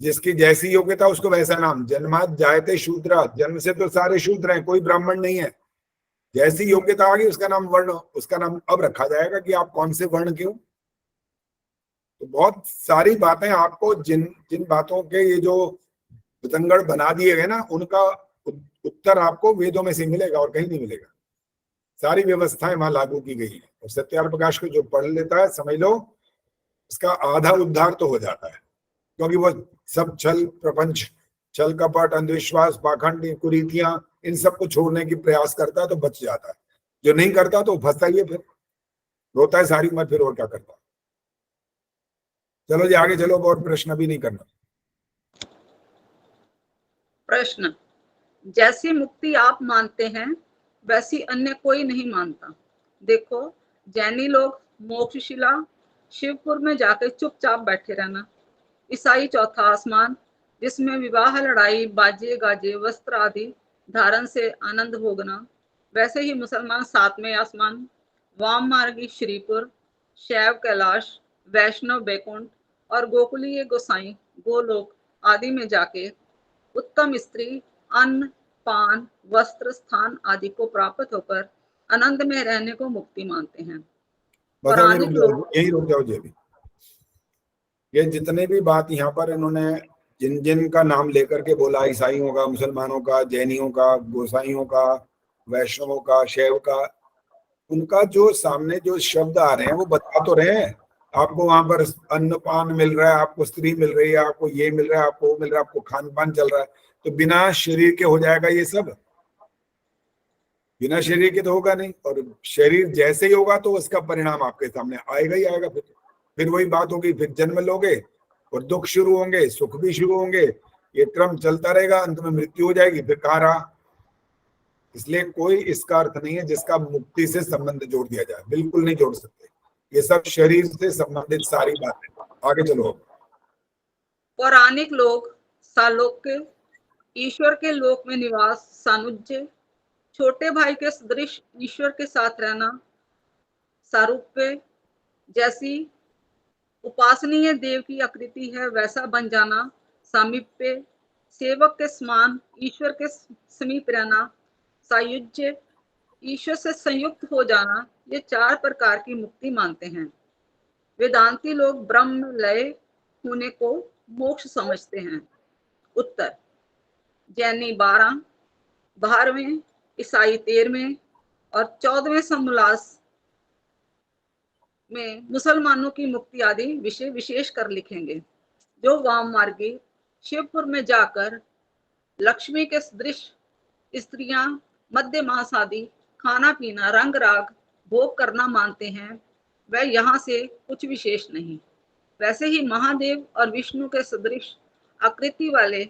जिसकी जैसी योग्यता उसको वैसा नाम। जन्मात जायते शूद्रा, जन्म से तो सारे शूद्र हैं, कोई ब्राह्मण नहीं है। जैसी योग्यता आ गई उसका नाम वर्ण, उसका नाम अब रखा जाएगा कि आप कौन से वर्ण के हो। तो बहुत सारी बातें आपको जिन जिन बातों के ये जो वितंगड़ बना दिए गए ना, उनका उत्तर आपको वेदों में से मिलेगा और कहीं नहीं मिलेगा। सारी व्यवस्थाएं वहां लागू की गई है। और सत्यार प्रकाश को जो पढ़ लेता है, समझ लो उसका आधा उद्धार तो हो जाता है, क्योंकि वो सब छल प्रपंच, छल कपट, अंधविश्वास, पाखंड, कुरीतियां, इन सब को छोड़ने की प्रयास करता है तो बच जाता है। जो नहीं करता तो फंसता ही है, फिर रोता है सारी उम्र, फिर और क्या करता। चलो जी आगे चलो, और प्रश्न भी नहीं करना।
प्रश्न, जैसी मुक्ति आप मानते हैं वैसी अन्य कोई नहीं मानता। देखो जैनी लोग मोक्षशिला शिवपुर में जाकर चुपचाप बैठे रहना, ईसाई चौथा आसमान जिसमें विवाह, लड़ाई, बाजे गाजे, वस्त्र आदि धारण से आनंद भोगना, वैसे ही मुसलमान सातवें आसमान, वाम मार्गी श्रीपुर, शैव कैलाश, वैष्णव बैकुंठ और गोकुलीय गोसाई गोलोक आदि में जाके उत्तम स्त्री, अन्न, पान, वस्त्र, स्थान आदि को प्राप्त होकर आनंद में रहने को मुक्ति मानते हैं। पौराणिक लोग,
यही रुक जाओ जी। अभी ये जितने भी बात यहाँ पर इन्होंने जिन जिन का नाम लेकर के बोला, ईसाइयों का, मुसलमानों का, जैनियों का, गोसाइयों का, वैष्णवों का, शैव का, उनका जो सामने जो शब्द आ रहे हैं वो बता तो रहे हैं। आपको वहां पर अन्न पान मिल रहा है, आपको स्त्री मिल रही है, आपको ये मिल रहा है, आपको वो मिल रहा है, आपको खान पान चल रहा है, तो बिना शरीर के हो जाएगा ये सब? बिना शरीर के तो होगा नहीं। और शरीर जैसे ही होगा तो उसका परिणाम आपके सामने आएगा ही आएगा। फिर वही बात होगी, फिर जन्म लोगे और दुख शुरू होंगे, सुख भी शुरू होंगे, ये क्रम चलता रहेगा, अंत में मृत्यु हो जाएगी, फिर कहाँ रहा। इसलिए कोई इसका अर्थ नहीं है जिसका मुक्ति से संबंध जोड़ दिया जाए, बिल्कुल नहीं जोड़ सकते। ये सब शरीर से संबंधित सारी बातें। आगे चलो।
पौराणिक लोक सालोक्य, ईश्वर के लोक में निवास सानुज्य, छोटे भाई के सदृश ईश्वर के साथ रहना सारूप्य, जैसी उपासनीय देव की आकृति है वैसा बन जाना सामीप्य, सेवक के समान ईश्वर के समीप रहना सायुज्य, ईश्वर से संयुक्त हो जाना, ये 4 प्रकार की मुक्ति मानते हैं। वेदांती लोग ब्रह्म में लय होने को मोक्ष समझते हैं। उत्तर, जैनी 12, 12वें, ईसाई 13वें और 14वें समोल्लास में मुसलमानों की मुक्ति आदि विषय विशेष कर लिखेंगे। जो वाम मार्गी शिवपुर में जाकर लक्ष्मी के सदृश स्त्रियां, मध्य मास आदि खाना पीना, रंग राग भोग करना मानते हैं, वह यहाँ से कुछ विशेष नहीं। वैसे ही महादेव और विष्णु के सदृश आकृति वाले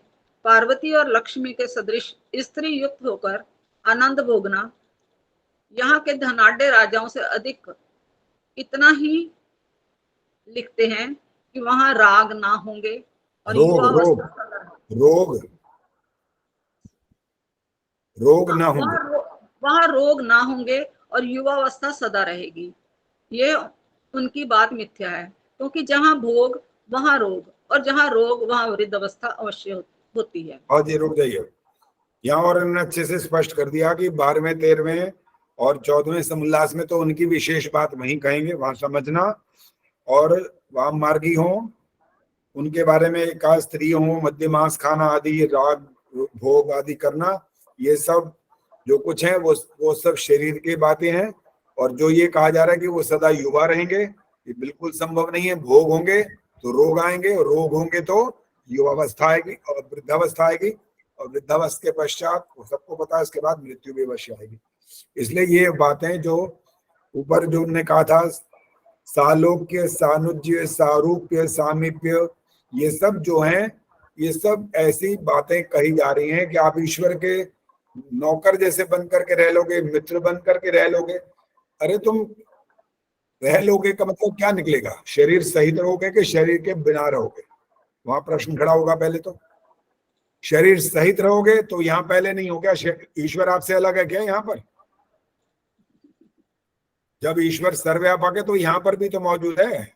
पार्वती और लक्ष्मी के सदृश स्त्री युक्त होकर आनंद भोगना यहाँ के धनाढ़ राजाओं से अधिक इतना ही लिखते हैं कि वहां राग ना होंगे और
रोग ना होंगे,
वहां रोग ना होंगे और युवावस्था सदा रहेगी। ये उनकी बात मिथ्या है, क्योंकि जहां भोग वहां रोग और जहां रोग वहां वृद्ध अवस्था अवश्य होती है।
और ये रुक जाइए, यहाँ और इन्होंने अच्छे से स्पष्ट कर दिया कि 12वें, 13वें और 14वें समोल्लास में तो उनकी विशेष बात वहीं कहेंगे, वहां समझना। और वाम मार्गी हो उनके बारे में कहा, स्त्री हो, मध्यमास खाना आदि, राग भोग आदि करना, ये सब जो कुछ है वो सब शरीर की बातें हैं। और जो ये कहा जा रहा है कि वो सदा युवा रहेंगे, ये बिल्कुल संभव नहीं है। भोग होंगे तो रोग आएंगे, और रोग होंगे तो युवावस्था आएगी और वृद्धावस्था आएगी, और वृद्धावस्था के पश्चात वो सबको पता है इसके बाद मृत्यु भी अवश्य आएगी। इसलिए ये बातें जो ऊपर जो उन्होंने कहा था, सालोक्य, सानुज्य, सारूप्य, सामीप्य, ये सब जो हैं, ये सब ऐसी बातें कही जा रही हैं कि आप ईश्वर के नौकर जैसे बन करके रह लोगे, मित्र बन करके रह लोगे। अरे तुम रह लोगे का मतलब क्या निकलेगा? शरीर सहित रहोगे कि शरीर के बिना रहोगे? वहां प्रश्न खड़ा होगा। पहले तो शरीर सहित रहोगे तो यहाँ पहले नहीं हो क्या ईश्वर आपसे अलग है क्या? यहाँ पर जब ईश्वर सर्वव्यापक है तो यहाँ पर भी तो मौजूद है,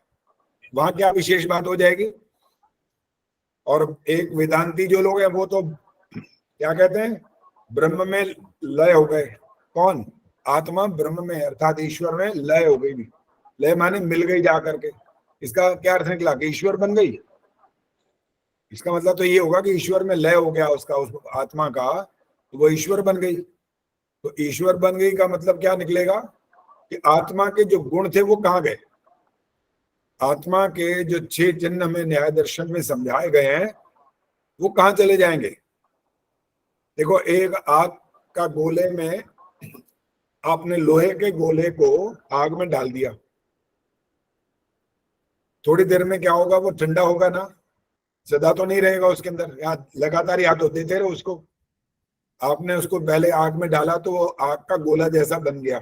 वहां क्या विशेष बात हो जाएगी? और एक वेदांती जो लोग हैं वो तो क्या कहते हैं, ब्रह्म में लय हो गए। कौन? आत्मा ब्रह्म में, अर्थात ईश्वर में लय हो गई। भी लय माने मिल गई जा करके। इसका क्या अर्थ निकला कि ईश्वर बन गई? इसका मतलब तो ये होगा कि ईश्वर में लय हो गया उसका, उस आत्मा का, तो वो ईश्वर बन गई। तो ईश्वर बन गई का मतलब क्या निकलेगा कि आत्मा के जो गुण थे वो कहाँ गए? आत्मा के जो 6 चिन्ह में न्याय दर्शन में समझाए गए हैं वो कहाँ चले जाएंगे? देखो, एक आग का गोले में आपने लोहे के गोले को आग में डाल दिया, थोड़ी देर में क्या होगा? वो ठंडा होगा ना, सदा तो नहीं रहेगा उसके अंदर। या लगातार या तो देते रहे उसको। आपने उसको पहले आग में डाला तो वो आग का गोला जैसा बन गया,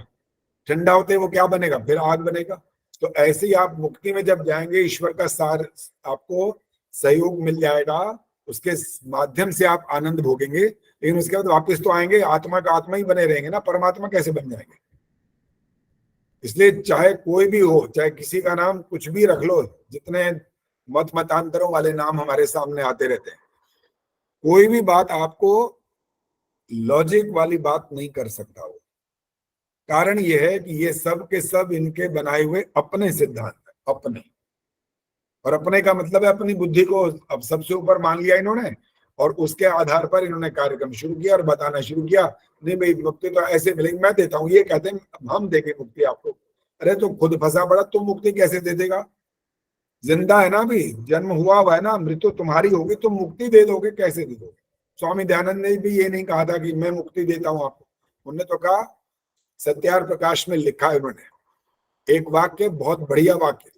ठंडा होते वो क्या बनेगा? फिर आग बनेगा। तो ऐसे ही आप मुक्ति में जब जाएंगे, ईश्वर का सार आपको सहयोग मिल जाएगा, उसके माध्यम से आप आनंद भोगेंगे। लेकिन उसके बाद वापस तो आएंगे, आत्मा का आत्मा ही बने रहेंगे ना, परमात्मा कैसे बन जाएंगे? इसलिए चाहे कोई भी हो, चाहे किसी का नाम कुछ भी रख लो, जितने मतांतरों वाले नाम हमारे सामने आते रहते हैं, कोई भी बात आपको लॉजिक वाली बात नहीं कर सकता। वो कारण ये है कि ये सब के सब इनके बनाए हुए अपने सिद्धांत है, अपने। और अपने का मतलब है अपनी बुद्धि को अब सबसे ऊपर मान लिया इन्होंने, और उसके आधार पर इन्होंने कार्यक्रम शुरू किया और बताना शुरू किया, नहीं भाई मुक्ति तो ऐसे मिलेगी, मैं देता हूँ। ये कहते हैं हम देंगे मुक्ति आपको। अरे तुम खुद फंसा पड़ा, तुम मुक्ति कैसे दे देगा? जिंदा है ना, अभी जन्म हुआ है ना, मृत्यु तुम्हारी होगी, तुम मुक्ति दे दोगे, कैसे दे दोगे? स्वामी दयानंद ने भी ये नहीं कहा था कि मैं मुक्ति देता हूँ आपको। उन्होंने तो कहा, सत्यार प्रकाश में लिखा है उन्होंने एक वाक्य, बहुत बढ़िया वाक्य।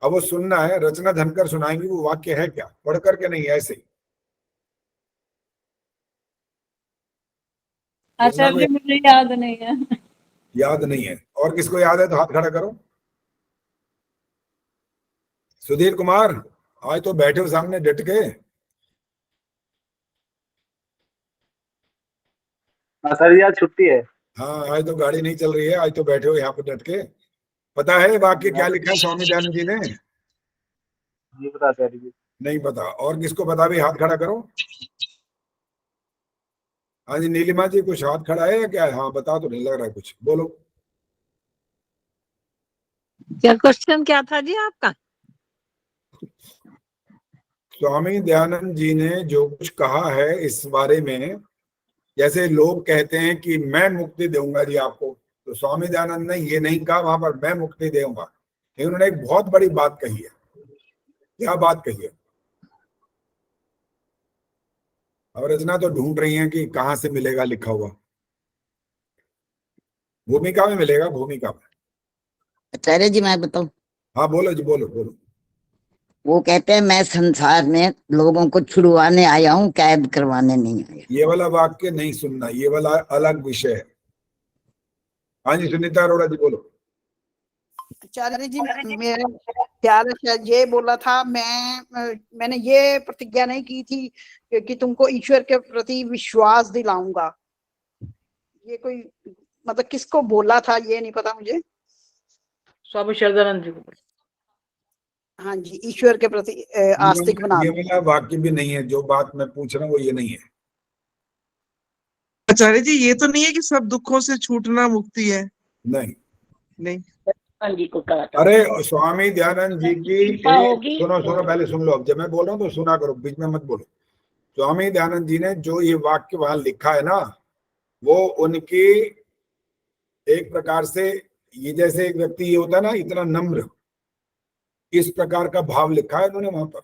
अब वो सुनना है, रचना धनकर सुनाएंगी वो वाक्य है क्या, पढ़ करके नहीं, ऐसे ही।
आचार्य जी मुझे याद नहीं है।
याद नहीं है? और किसको याद है तो हाथ खड़ा करो। सुधीर कुमार, आज तो बैठे हो सामने डट के।
सर ये आज छुट्टी है।
हाँ, आज तो गाड़ी नहीं चल रही है, आज तो बैठे हो यहाँ पे डट के। पता है वाक्य क्या लिखा है स्वामी दयानंद जी ने?
नहीं पता आचार्य जी।
नहीं पता? और किसको पता भी हाथ खड़ा करो। हाँ जी, नीलिमा जी कुछ हाथ खड़ा है या क्या है? हाँ बता, तो नहीं लग रहा है कुछ, बोलो।
क्या क्वेश्चन क्या था जी आपका?
स्वामी दयानंद जी ने जो कुछ कहा है इस बारे में, जैसे लोग कहते हैं कि मैं मुक्ति दूंगा जी आपको, तो स्वामी दयानंद ने ये नहीं कहा वहां पर मैं मुक्ति दूंगा। उन्होंने एक बहुत बड़ी बात कही है। क्या बात कही है? और रचना तो ढूंढ रही है कि कहाँ से मिलेगा लिखा हुआ। भूमिका में मिलेगा, भूमिका में।
आचार्य जी मैं बताऊं?
हाँ बोलो जी, बोलो बोलो।
वो कहते हैं मैं संसार में लोगों को छुड़वाने आया हूँ, कैद करवाने नहीं आया।
ये वाला वाक्य नहीं सुनना, ये वाला अलग विषय है। हाँ जी सुनीता अरोड़ा जी बोलो।
आचार्य जी मेरा ख्याल है शायद ये बोला था, मैंने ये प्रतिज्ञा नहीं की थी कि तुमको ईश्वर के प्रति विश्वास दिलाऊंगा। ये कोई मतलब किसको बोला था ये नहीं पता मुझे।
स्वामी शरदानंद जी को।
हाँ जी, ईश्वर के प्रति आस्तिक बना।
ये वाला वाक्य भी नहीं है, जो बात मैं पूछ रहा हूँ वो ये नहीं है।
आचार्य जी ये तो नहीं है कि सब दुखों से छूटना मुक्ति है?
नहीं
नहीं।
जी को कहा था।
अरे स्वामी दयानंद जी की सुनो सुनो, पहले सुन लो। अब जब मैं बोल रहा हूँ तो सुना करो, बीच में मत बोलो। स्वामी दयानंद जी ने जो ये वाक्य वहां लिखा है ना, वो उनकी एक प्रकार से, ये जैसे एक व्यक्ति ये होता है ना इतना नम्र, इस प्रकार का भाव लिखा है उन्होंने वहां पर।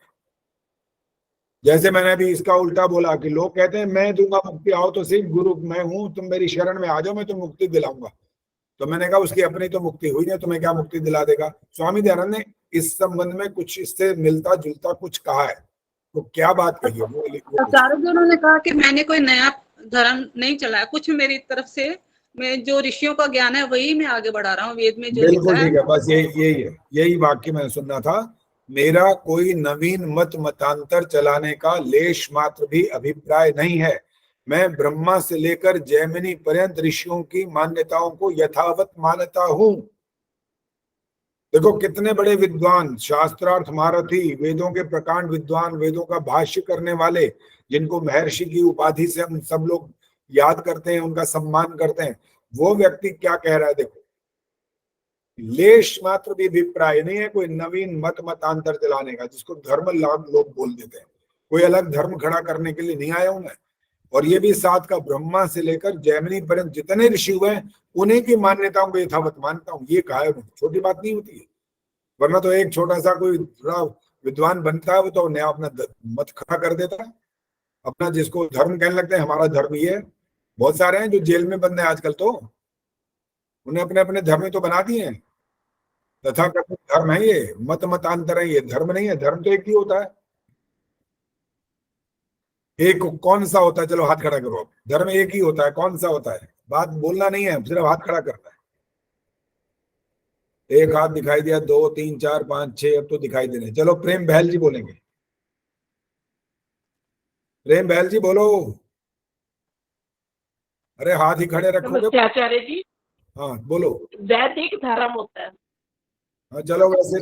जैसे मैंने अभी इसका उल्टा बोला कि लोग कहते हैं मैं दूंगा मुक्ति, आओ तो सिर्फ गुरु मैं हूं, तुम मेरी शरण में आ जाओ, मैं तुम मुक्ति दिलाऊंगा। तो मैंने कहा उसकी अपनी तो मुक्ति हुई नहीं, तुम्हें क्या मुक्ति दिला देगा? स्वामी दयानंद ने इस संबंध में कुछ इससे मिलता जुलता कुछ कहा है। तो क्या बात कही है वो?
आचार्य जी उन्होंने कहा कि मैंने कोई नया धर्म नहीं चलाया, कुछ मेरी तरफ से मैं जो ऋषियों का ज्ञान है वही मैं आगे बढ़ा रहा हूँ, वेद में जो
बिल्कुल
लिखा
ठीक है, बस यही है, यही वाक्य मैंने सुनना था। मेरा कोई नवीन मतांतर चलाने का लेश मात्र भी अभिप्राय नहीं है। मैं ब्रह्मा से लेकर जैमिनी पर्यंत ऋषियों की मान्यताओं को यथावत मानता हूं। देखो कितने बड़े विद्वान, शास्त्रार्थ महारथी, वेदों के प्रकांड विद्वान, वेदों का भाष्य करने वाले, जिनको महर्षि की उपाधि से हम सब लोग याद करते हैं, उनका सम्मान करते हैं, वो व्यक्ति क्या कह रहा है? देखो लेश मात्र भी अभिप्राय नहीं है कोई नवीन मतांतर चलाने का, जिसको धर्म लाभ लोग बोल देते हैं। कोई अलग धर्म खड़ा करने के लिए नहीं आया हूं मैं। और ये भी साथ का ब्रह्मा से लेकर जैमिनी पर्यंत जितने ऋषि हुए हैं उन्हीं की मान्यताओं को यथावत मानता हूँ। ये कहा है, छोटी बात नहीं होती है। वरना तो एक छोटा सा कोई विद्वान बनता है वो तो नया अपना मत खड़ा कर देता है, अपना जिसको धर्म कहने लगते हैं हमारा धर्म ये है। बहुत सारे हैं जो जेल में बंद हैं आजकल, तो उन्हें अपने अपने धर्म तो बना दिए हैं। तथाकथित धर्म है ये, मतांतर है ये, धर्म नहीं है। धर्म तो एक ही होता है। एक कौन सा होता है? चलो हाथ खड़ा करो। धर्म एक ही होता है, कौन सा होता है? बात बोलना नहीं है, सिर्फ हाथ खड़ा करना है। एक हाथ दिखाई दिया, 2 3 4 5 6, अब तो दिखाई दे रहे। चलो प्रेम बहल जी बोलेंगे। प्रेम बहल जी बोलो। अरे हाथ ही खड़े रखोगे।
आचार्य जी
हाँ बोलो।
वैदिक धर्म होता है।
हाँ चलो वैसे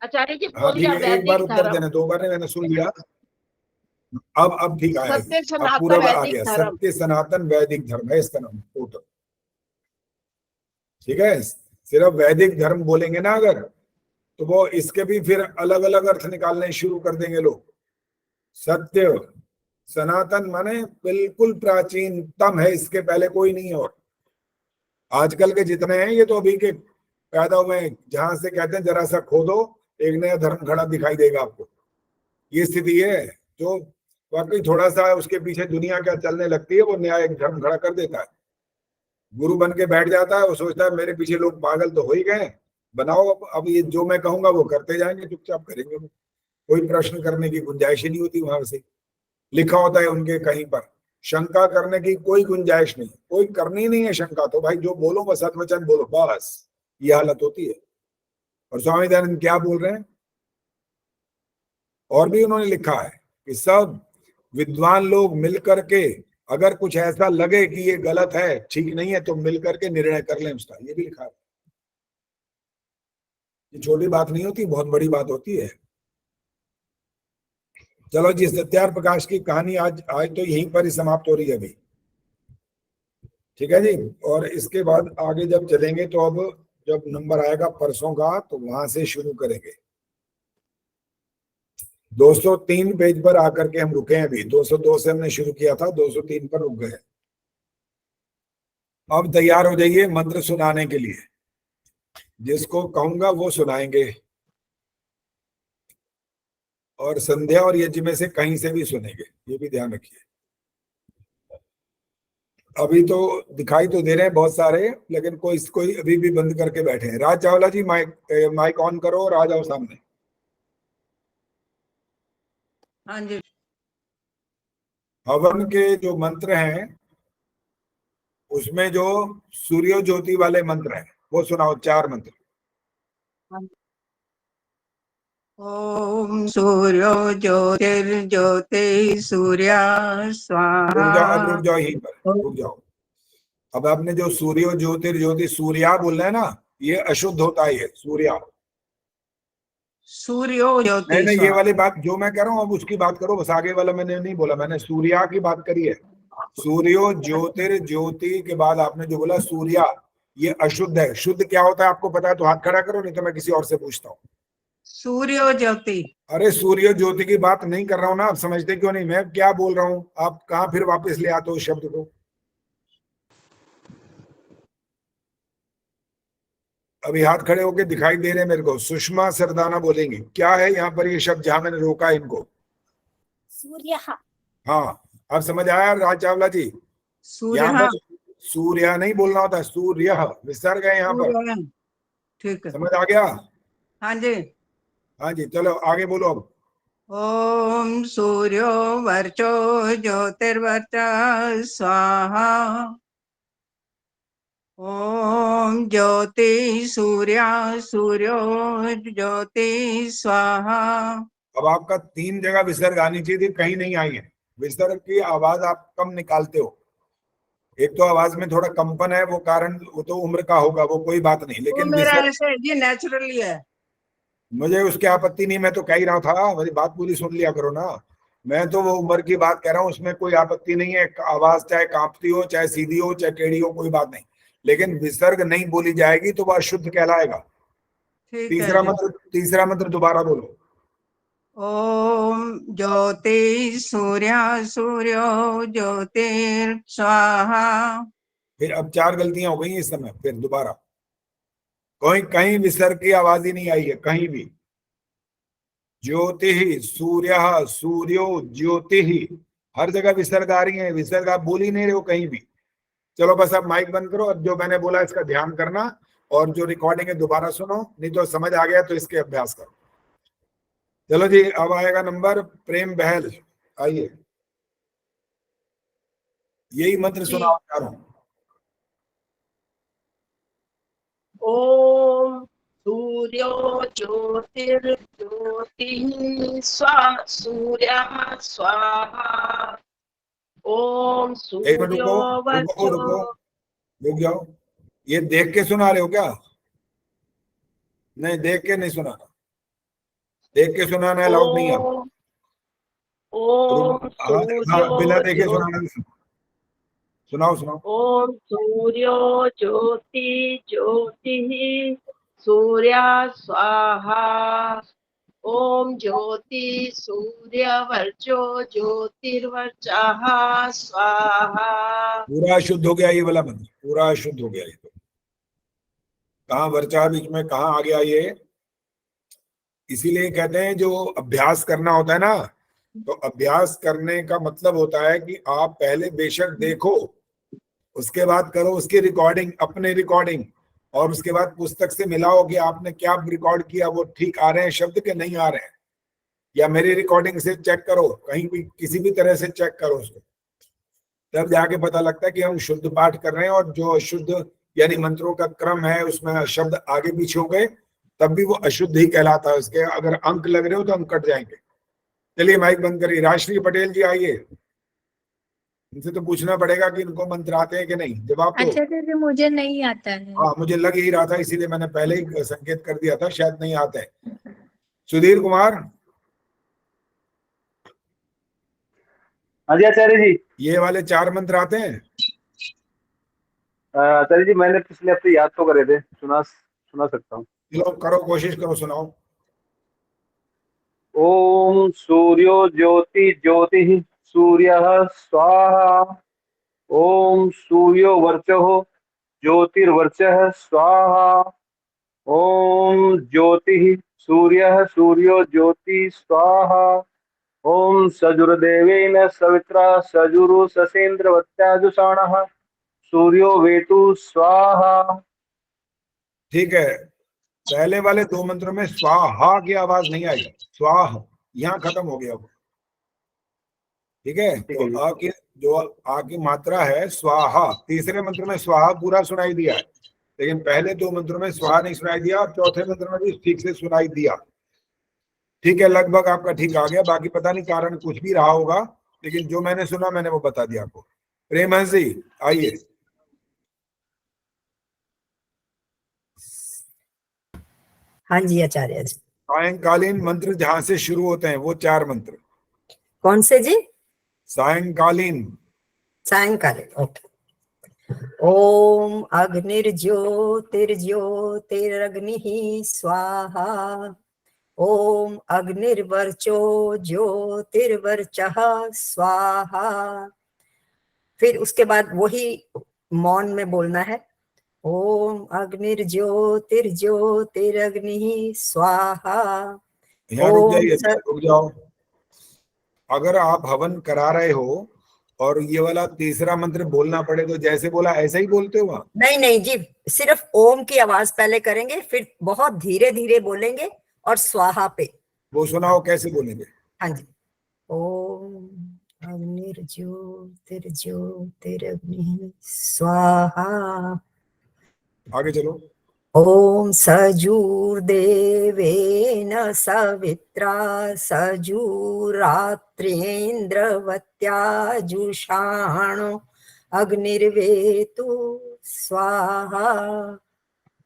आचार्य जी
हाँ ठीक है, एक बार उत्तर देने, 2 बार नहीं, मैंने सुन लिया। अब ठीक आया, अब पूरा आ गया। सत्य सनातन वैदिक धर्म है इसका नाम टोटल। ठीक है, सिर्फ वैदिक धर्म बोलेंगे ना अगर, तो वो इसके भी फिर अलग अलग अर्थ निकालने शुरू कर देंगे लोग। सत्य सनातन माने बिल्कुल प्राचीनतम है, इसके पहले कोई नहीं है। और आजकल के जितने हैं ये तो अभी के पैदा हुए, जहां से कहते हैं जरा सा खोदो एक नया धर्म खड़ा दिखाई देगा आपको। ये स्थिति है। जो वाकई थोड़ा सा उसके पीछे दुनिया क्या चलने लगती है, वो नया एक धर्म खड़ा कर देता है। गुरु बन के बैठ जाता है, वो सोचता है मेरे पीछे लोग पागल तो हो ही गए, बनाओ अब ये जो मैं कहूंगा वो करते जाएंगे, चुपचाप करेंगे। वो कोई प्रश्न करने की गुंजाइश ही नहीं होती। वहां से लिखा होता है उनके कहीं पर, शंका करने की कोई गुंजाइश नहीं, कोई करनी नहीं है शंका। तो भाई जो बोलो बस सत वचन बोलो, बस ये हालत होती है। और स्वामी दयानंद क्या बोल रहे हैं? और भी उन्होंने लिखा है कि सब विद्वान लोग मिल करके अगर कुछ ऐसा लगे कि ये गलत है, ठीक नहीं है, तो मिल करके निर्णय कर लें उसका, ये भी लिखा है। ये छोटी बात नहीं होती, बहुत बड़ी बात होती है। चलो जी, सत्यार प्रकाश की कहानी आज तो यहीं पर ही समाप्त हो रही है अभी, ठीक है जी। और इसके बाद आगे जब चलेंगे तो अब जब नंबर आएगा परसों का तो वहां से शुरू करेंगे। 203 पेज पर आकर के हम रुके हैं अभी। 202 से हमने शुरू किया था, 203 पर रुक गए। अब तैयार हो जाइए मंत्र सुनाने के लिए, जिसको कहूंगा वो सुनाएंगे, और संध्या और यज्ञ में से कहीं से भी सुनेंगे, ये भी ध्यान रखिए। अभी तो दिखाई तो दे रहे हैं बहुत सारे, लेकिन कोई अभी भी बंद करके बैठे हैं। राज चावला जी माइक ऑन करो और आ जाओ सामने।
हाँ जी।
हवन के जो मंत्र हैं उसमें जो सूर्य ज्योति वाले मंत्र हैं वो सुनाओ, 4 मंत्र।
ओम सूर्यो ज्योतिर्ज्योति सूर्य स्वाहा।
रुक जाओ यहीं पर, रुक जाओ। अब आपने जो सूर्यो ज्योतिर्ज्योति सूर्या बोलना है ना, ये अशुद्ध होता है। ये सूर्या,
सूर्यो ज्योति।
नहीं, ये वाली बात जो मैं कह रहा हूँ अब उसकी बात करो, बस आगे वाला मैंने नहीं बोला, मैंने सूर्या की बात करी है। सूर्यो ज्योतिर्ज्योति के बाद आपने जो बोला सूर्या, ये अशुद्ध है। शुद्ध क्या होता है आपको पता है तो हाथ खड़ा करो, नहीं तो मैं किसी और से पूछता हूँ।
सूर्यो ज्योति।
अरे सूर्य ज्योति की बात नहीं कर रहा हूं ना, आप समझते क्यों नहीं? मैं क्या बोल रहा हूं, आप कहां फिर वापस ले आते हो शब्द को। अभी हाथ खड़े होके दिखाई दे रहे हैं मेरे को। सुषमा सरदाना बोलेंगे क्या है यहाँ पर ये शब्द जहां मैंने रोका इनको?
सूर्य।
हाँ, अब समझ आया राज चावला जी?
सूर्य।
सूर्य नहीं बोलना होता, सूर्य विसर्ग है यहाँ पर।
ठीक है,
समझ आ गया?
हाँ जी।
हाँ जी, चलो आगे बोलो अब।
ओम सूर्यो वर्चो ज्योतिर्वर्च स्वाहा। ओम ज्योति सूर्यो ज्योति स्वाहा।
अब आपका 3 जगह विसर्ग आनी चाहिए थी, कहीं नहीं आई है। विसर्ग की आवाज आप कम निकालते हो। एक तो आवाज में थोड़ा कंपन है, वो कारण वो तो उम्र का होगा, वो कोई बात नहीं, लेकिन
मेरा ऐसे ये नेचुरली है।
मुझे उसकी आपत्ति नहीं, मैं तो कह ही रहा था, मेरी बात पूरी सुन लिया करो ना। मैं तो वो उम्र की बात कह रहा हूँ, उसमें कोई आपत्ति नहीं है। आवाज चाहे कांपती हो, चाहे सीधी हो, चाहे टेढ़ी हो, कोई बात नहीं, लेकिन विसर्ग नहीं बोली जाएगी तो वह अशुद्ध कहलाएगा। तीसरा मंत्र दोबारा बोलो।
ओम ज्योति सूर्यो ज्योतिर स्वाहा।
फिर अब 4 गलतियां हो गई इस समय, फिर दोबारा। कहीं विसर्ग की आवाज ही नहीं आई है, कहीं भी। ज्योति सूर्य सूर्यो ज्योति, हर जगह विसर्ग आ रही है, विसर्ग आप बोल ही नहीं रहे हो कहीं भी। चलो बस अब माइक बंद करो, अब जो मैंने बोला इसका ध्यान करना, और जो रिकॉर्डिंग है दोबारा सुनो, नहीं तो समझ आ गया तो इसके अभ्यास करो। चलो जी, अब आएगा नंबर प्रेम बहल, आइए। यही मंत्र सुनाओ जा रहा हूं।
ओम सूर्यो ज्योतिर्ज्योति सूर्य स्वाहा। ओम सूर्यो
रुक जाओ, ये देख के सुना रहे हो क्या? नहीं, देख के नहीं सुनाना, देख के सुनाना अलाउड नहीं है। बिना देखे सुनाना। सुनाओ।
ओम सूर्यो ज्योति सूर्य स्वाहा। ओम ज्योति सूर्य वर्चो ज्योतिर्वर्चः स्वाहा।
पूरा शुद्ध हो गया ये वाला मंत्र, पूरा शुद्ध हो गया। ये तो कहाँ वर्चा बीच में कहाँ आ गया ये? इसीलिए कहते हैं जो अभ्यास करना होता है ना, तो अभ्यास करने का मतलब होता है कि आप पहले बेशक देखो, उसके बाद करो उसकी रिकॉर्डिंग, अपने रिकॉर्डिंग, और उसके बाद पुस्तक से मिलाओ कि आपने क्या रिकॉर्ड किया, वो ठीक आ रहे हैं शब्द के नहीं आ रहे हैं, या मेरी रिकॉर्डिंग से चेक करो, कहीं भी किसी भी तरह से चेक करो उसको, तब जाके पता लगता है कि हम शुद्ध पाठ कर रहे हैं। और जो अशुद्ध यानी मंत्रों का क्रम है उसमें शब्द आगे पीछे हो गए तब भी वो अशुद्ध ही कहलाता है। उसके अगर अंक लग रहे हो तो अंक कट जाएंगे। चलिए माइक बंद करिए। राजश्री पटेल जी आइए, इनसे तो पूछना पड़ेगा कि इनको मंत्र आते हैं कि नहीं। जवाब दो।
आचार्य जी मुझे नहीं आता है।
हाँ, मुझे लग ही रहा था, इसीलिए मैंने पहले ही संकेत कर दिया था शायद नहीं आते हैं। सुधीर कुमार।
हाँ जी आचार्य जी।
ये वाले 4 मंत्र आते हैं?
आचार्य जी मैंने पिछले हफ्ते याद तो करे थे, सुना सकता हूँ।
चलो करो, कोशिश करो, सुनाओ।
ओम सूर्यो ज्योति ज्योति सूर्यः स्वाहा। ओम सूर्यो वर्चः ज्योतिर्वर्चः स्वाहा। ओम ज्योति सूर्यः सूर्यो ज्योति स्वाहा। ओम सजुर्देवेन सवित्रा सजुरु ससेन्द्रवत्याजुषाणः सूर्यो वेतु स्वाहा।
ठीक है, पहले वाले 2 मंत्रों में स्वाहा की आवाज नहीं आई, स्वाह यहाँ खत्म हो गया वो। ठीक है, तो आ की जो आ की मात्रा है स्वाहा, तीसरे मंत्र में स्वाहा पूरा सुनाई दिया है, लेकिन पहले 2 मंत्रों में स्वाहा नहीं सुनाई दिया, और चौथे मंत्र में भी ठीक से सुनाई दिया। ठीक है, लगभग आपका ठीक आ गया। बाकी पता नहीं कारण कुछ भी रहा होगा, लेकिन जो मैंने सुना मैंने वो बता दिया आपको। प्रेमहंस जी आइए।
हाँ जी आचार्य जी।
सायंकालीन मंत्र जहां से शुरू होते हैं वो 4 मंत्र
कौन से जी?
सायंकालीन।
सायंकालीन, ओके। ओम अग्निर्ज्योतिर्ज्योतिरग्निः स्वाहा। ओम अग्निर्वर्चो ज्योतिर्वर्चः स्वाहा। फिर उसके बाद वही मौन में बोलना है। ओम अग्निर्ज्योतिर्ज्योतिरग्निः स्वाहा।
यहाँ रुक जाइए, रुक जाओ। अगर आप हवन करा रहे हो और ये वाला तीसरा मंत्र बोलना पड़े तो जैसे बोला ऐसा ही बोलते हो आप?
नहीं नहीं जी, सिर्फ ओम की आवाज पहले करेंगे, फिर बहुत धीरे धीरे बोलेंगे और स्वाहा पे।
वो सुनाओ कैसे बोलेंगे।
हाँ जी। ओम अग्निर्ज्योतिर्ज्योतिरग्निः स्वाहा।
आगे चलो।
ओम सजूर्देवेन सवित्रा सजूरात्रेन्द्रवत्याजुषाणो अग्निर्वेतु स्वाहा।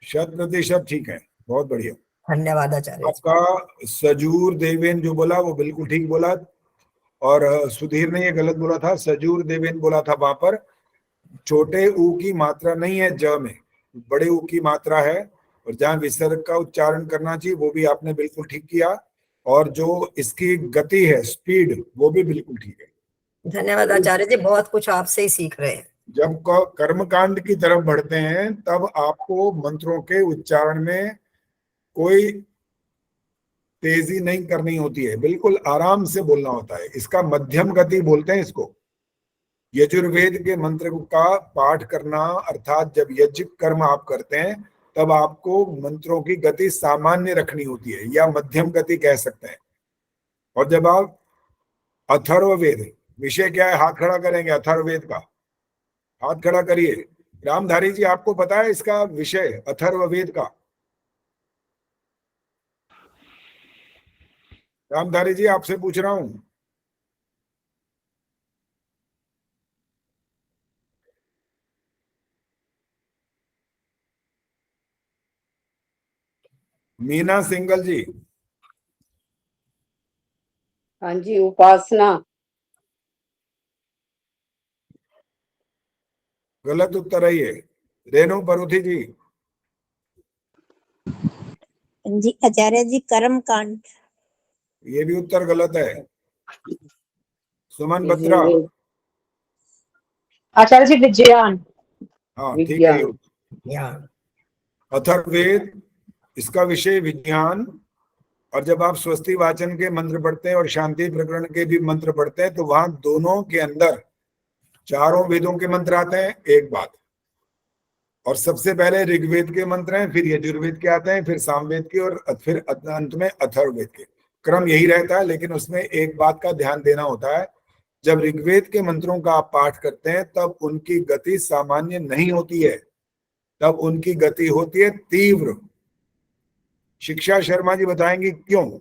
100% ठीक है, बहुत बढ़िया,
धन्यवाद आचार्य।
आपका सजूर देवेन जो बोला वो बिल्कुल ठीक बोला, और सुधीर ने ये गलत बोला था, सजूर देवेन बोला था वहां पर। छोटे ऊ की मात्रा नहीं है ज में, बड़े ऊ की मात्रा है, और जहां विसर्ग का उच्चारण करना चाहिए वो भी आपने बिल्कुल ठीक किया, और जो इसकी गति है, स्पीड, वो भी बिल्कुल ठीक है।
धन्यवाद आचार्य जी, बहुत कुछ आपसे ही सीख रहे हैं।
जब कर्मकांड की तरफ बढ़ते हैं तब आपको मंत्रों के उच्चारण में कोई तेजी नहीं करनी होती है, बिल्कुल आराम से बोलना होता है। इसका मध्यम गति बोलते हैं इसको। यजुर्वेद के मंत्र का पाठ करना, अर्थात जब यज्ञ कर्म आप करते हैं तब आपको मंत्रों की गति सामान्य रखनी होती है, या मध्यम गति कह सकते हैं। और जब आप अथर्ववेद, विषय क्या है, हाथ खड़ा करेंगे अथर्ववेद का, हाथ खड़ा करिए। रामधारी जी आपको पता है इसका विषय अथर्ववेद का? रामधारी जी आपसे पूछ रहा हूं। मीना सिंगल जी।
हाँ जी, उपासना।
गलत उत्तर है ये। रेणु परुथी जी।
जी आचार्य जी, कर्म कांड।
ये भी उत्तर गलत है। सुमन बत्रा।
आचार्य जी, विज्ञान।
हाँ ठीक है। अथर्ववेद, इसका विषय विज्ञान। और जब आप स्वस्ति वाचन के मंत्र पढ़ते हैं और शांति प्रकरण के भी मंत्र पढ़ते हैं तो वहां दोनों के अंदर चारों वेदों के मंत्र आते हैं, एक बात। और सबसे पहले ऋग्वेद के मंत्र हैं, फिर यजुर्वेद के आते हैं, फिर सामवेद के, और फिर अंत में अथर्ववेद के। क्रम यही रहता है, लेकिन उसमें एक बात का ध्यान देना होता है, जब ऋग्वेद के मंत्रों का आप पाठ करते हैं तब उनकी गति सामान्य नहीं होती है, तब उनकी गति होती है तीव्र। शिक्षा शर्मा जी बताएंगे क्यों।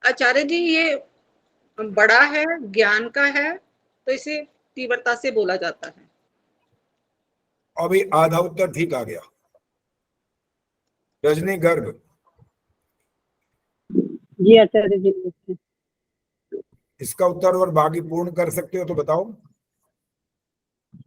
आचार्य जी ये बड़ा है, ज्ञान का है, तो इसे तीव्रता से बोला जाता है।
अभी आधा उत्तर ठीक आ गया। रजनी गर्ग।
जी आचार्य जी।
इसका उत्तर और बाकी पूर्ण कर सकते हो तो बताओ।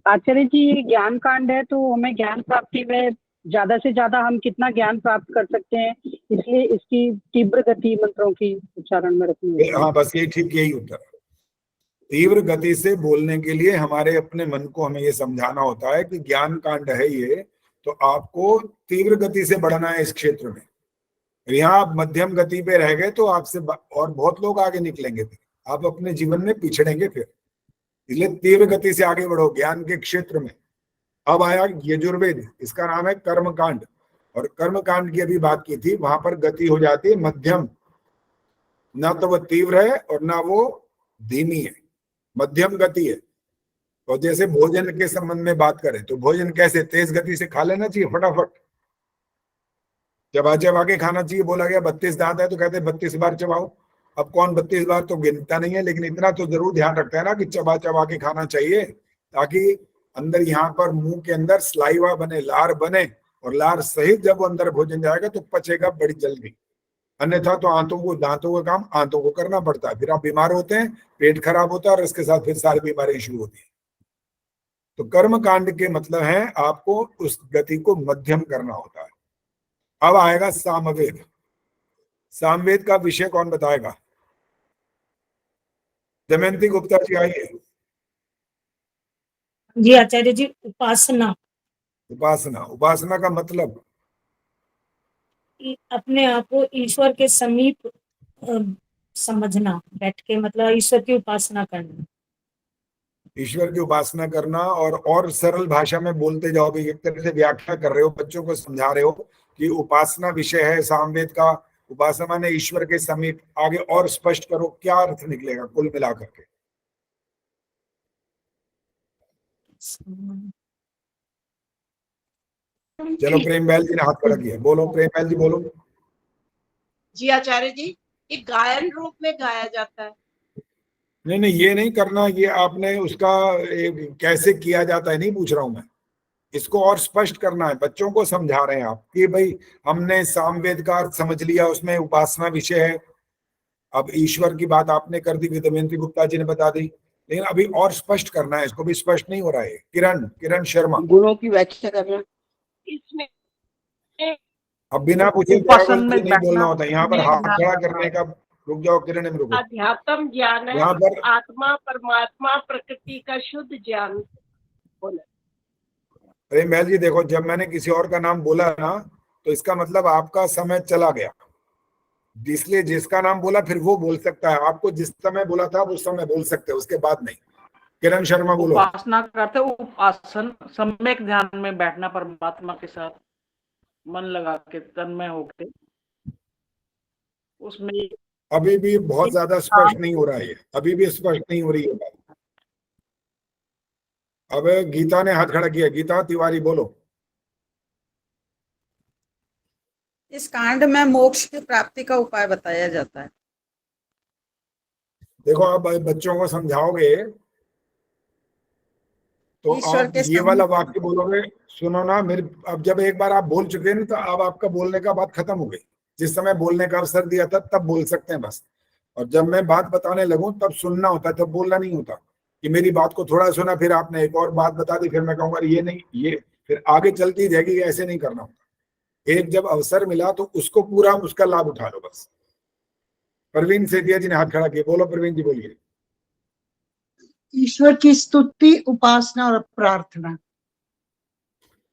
आचार्य जी ये ज्ञान कांड है, तो हमें ज्ञान प्राप्ति में ज्यादा से ज्यादा हम कितना ज्ञान प्राप्त कर सकते हैं, इसलिए इसकी तीव्र गति मंत्रों की उच्चारण में रखनी है।
हाँ बस ये ठीक, यही उत्तर। तीव्र गति से बोलने के लिए हमारे अपने मन को हमें ये समझाना होता है कि ज्ञान कांड है ये, तो आपको तीव्र गति से बढ़ना है इस क्षेत्र में। यहाँ आप मध्यम गति पे रह गए तो आपसे और बहुत लोग आगे निकलेंगे, फिर आप अपने जीवन में पिछड़ेंगे फिर। इसलिए तीव्र गति से आगे बढ़ो ज्ञान के क्षेत्र में। अब आया यजुर्वेद, इसका नाम है कर्म कांड, और कर्म कांड की अभी बात की थी, वहां पर गति हो जाती है मध्यम, ना तो वो तीव्र है और ना वो धीमी है, मध्यम गति है। तो जैसे भोजन के संबंध में बात करें तो भोजन कैसे, तेज गति से खा लेना चाहिए फटाफट, चबा चबा के खाना चाहिए। बोला गया 32 दांत है तो कहते 32 बार चबाओ। अब कौन 32 बार तो गिनता नहीं है, लेकिन इतना तो जरूर ध्यान रखता है ना कि चबा चबा के खाना चाहिए, ताकि अंदर यहाँ पर मुंह के अंदर स्लाइवा बने, लार बने, और लार सहित जब वो अंदर भोजन जाएगा तो पचेगा बड़ी जल्दी। अन्यथा तो दांतों का काम आंतों को करना पड़ता है, फिर आप बीमार होते हैं, पेट खराब होता है, और इसके साथ फिर सारी बीमारियां शुरू होती है। तो कर्म कांड के मतलब है आपको उस गति को मध्यम करना होता है। अब आएगा सामवेद। सामवेद का विषय कौन बताएगा? दमयंती गुप्ता जी आइए।
जी आचार्य जी, उपासना।
उपासना, उपासना का मतलब
अपने आप को ईश्वर के समीप समझना, बैठ के, मतलब ईश्वर की उपासना करना।
ईश्वर की उपासना करना, और सरल भाषा में बोलते जाओ भी, एक तरह से व्याख्या कर रहे हो, बच्चों को समझा रहे हो कि उपासना विषय है सामवेद का। उपासना माने ईश्वर के समीप। आगे और स्पष्ट करो क्या अर्थ निकलेगा कुल मिलाकर के। चलो प्रेम बैल जी ने हाथ खड़ा किया, बोलो प्रेम बैल जी बोलो।
जी आचार्य जी, ये गायन रूप में गाया जाता है?
नहीं नहीं, ये नहीं करना, ये आपने उसका कैसे किया जाता है नहीं पूछ रहा हूं मैं, इसको और स्पष्ट करना है। बच्चों को समझा रहे हैं आप कि भाई हमने सामवेद का अर्थ समझ लिया, उसमें उपासना विषय है। अब ईश्वर की बात आपने कर दी, दमयंती गुप्ता जी ने बता दी, लेकिन अभी और स्पष्ट करना है, इसको भी स्पष्ट नहीं हो रहा है। किरण शर्मा,
गुणों की व्याख्या करना।
इसमें
अब बिना पूछे नहीं बोलना होता, यहाँ पर हाथ खड़ा करने का। रुक जाओ किरण, रुको।
अध्यात्म ज्ञान है,
यहाँ पर
आत्मा परमात्मा प्रकृति का शुद्ध ज्ञान बोला।
अरे महल जी देखो, जब मैंने किसी और का नाम बोला ना तो इसका मतलब आपका समय चला गया, इसलिए जिसका नाम बोला फिर वो बोल सकता है। आपको जिस समय बोला था उस समय बोल सकते हैं, उसके बाद नहीं। किरण शर्मा बोलो।
उपासना करते उपासन, सम्यक ध्यान में बैठना, परमात्मा के साथ मन लगा के, तन्मय होके उसमें।
अभी भी बहुत ज्यादा स्पष्ट नहीं हो रहा है, अभी भी स्पष्ट नहीं हो रही है बात। अब गीता ने हाथ खड़ा किया, गीता तिवारी बोलो।
इस कांड में मोक्ष की प्राप्ति का उपाय बताया जाता है।
देखो अब बच्चों को समझाओगे तो आप ये वाला वाक्य बोलोगे, सुनो ना मेरे, अब जब एक बार आप बोल चुके हैं तो अब आपका बोलने का बात खत्म हो गई। जिस समय बोलने का अवसर दिया था तब बोल सकते हैं बस, और जब मैं बात बताने लगूं तब सुनना होता है, तब बोलना नहीं होता कि मेरी बात को थोड़ा सुना फिर आपने एक और बात बता दी, फिर मैं कहूंगा ये नहीं, ये फिर आगे चलती जाएगी। ऐसे नहीं करना होता, एक जब अवसर मिला तो उसको पूरा उसका लाभ उठा लो बस। प्रवीण सेठिया जी ने हाथ खड़ा किया, बोलो प्रवीण जी बोलिए।
ईश्वर की स्तुति, उपासना और प्रार्थना।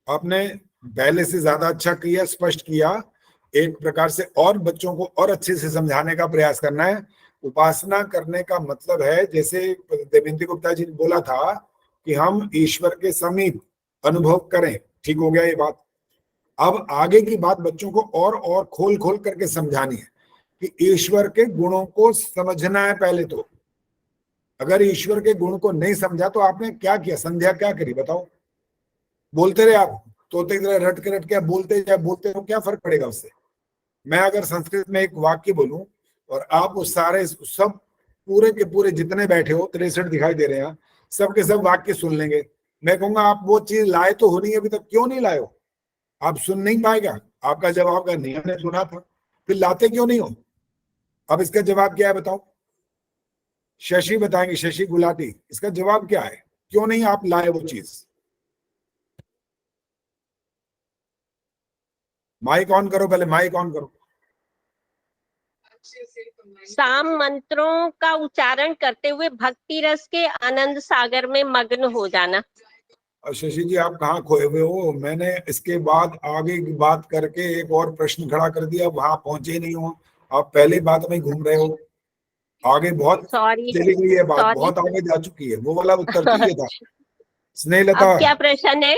आपने पहले से ज्यादा अच्छा किया, स्पष्ट किया। एक प्रकार से और बच्चों को और अच्छे से समझाने का प्रयास करना है। उपासना करने का मतलब है, जैसे दमयंती गुप्ता जी ने बोला था कि हम ईश्वर के समीप अनुभव करें, ठीक हो गया ये बात। अब आगे की बात बच्चों को और खोल खोल करके समझानी है कि ईश्वर के गुणों को समझना है पहले तो। अगर ईश्वर के गुण को नहीं समझा तो आपने क्या किया, संध्या क्या करी बताओ? बोलते रहे आप तोते की तरह, रट के बोलते जाए, बोलते हो, क्या फर्क पड़ेगा उससे? मैं अगर संस्कृत में एक वाक्य बोलूं और आप उस सारे सब पूरे के पूरे जितने बैठे हो 63 दिखाई दे रहे हैं, सबके सब वाक्य सुन लेंगे। मैं कहूंगा आप वो चीज लाए तो होनी है, अभी तक क्यों नहीं लाए हो? आप सुन नहीं पाएगा। आपका जवाब का नहीं, हमने सुना था, फिर लाते क्यों नहीं हो? अब इसका जवाब क्या है बताओ? शशि बताएंगे, शशि गुलाटी, इसका जवाब क्या है? क्यों नहीं आप लाए वो चीज? माइक ऑन करो, पहले माइक ऑन करो।
साम मंत्रों का उच्चारण करते हुए भक्ति रस के आनंद सागर में मग्न हो जाना।
शशि जी आप कहाँ खोए हुए हो? मैंने इसके बाद आगे की बात करके एक और प्रश्न खड़ा कर दिया, वहां पहुंचे नहीं हो आप, पहले बात में घूम रहे हो। आगे बहुत चली गई है बात, बहुत आगे जा चुकी है। वो वाला उत्तर चाहिए था। स्नेहलता
अब क्या प्रश्न है?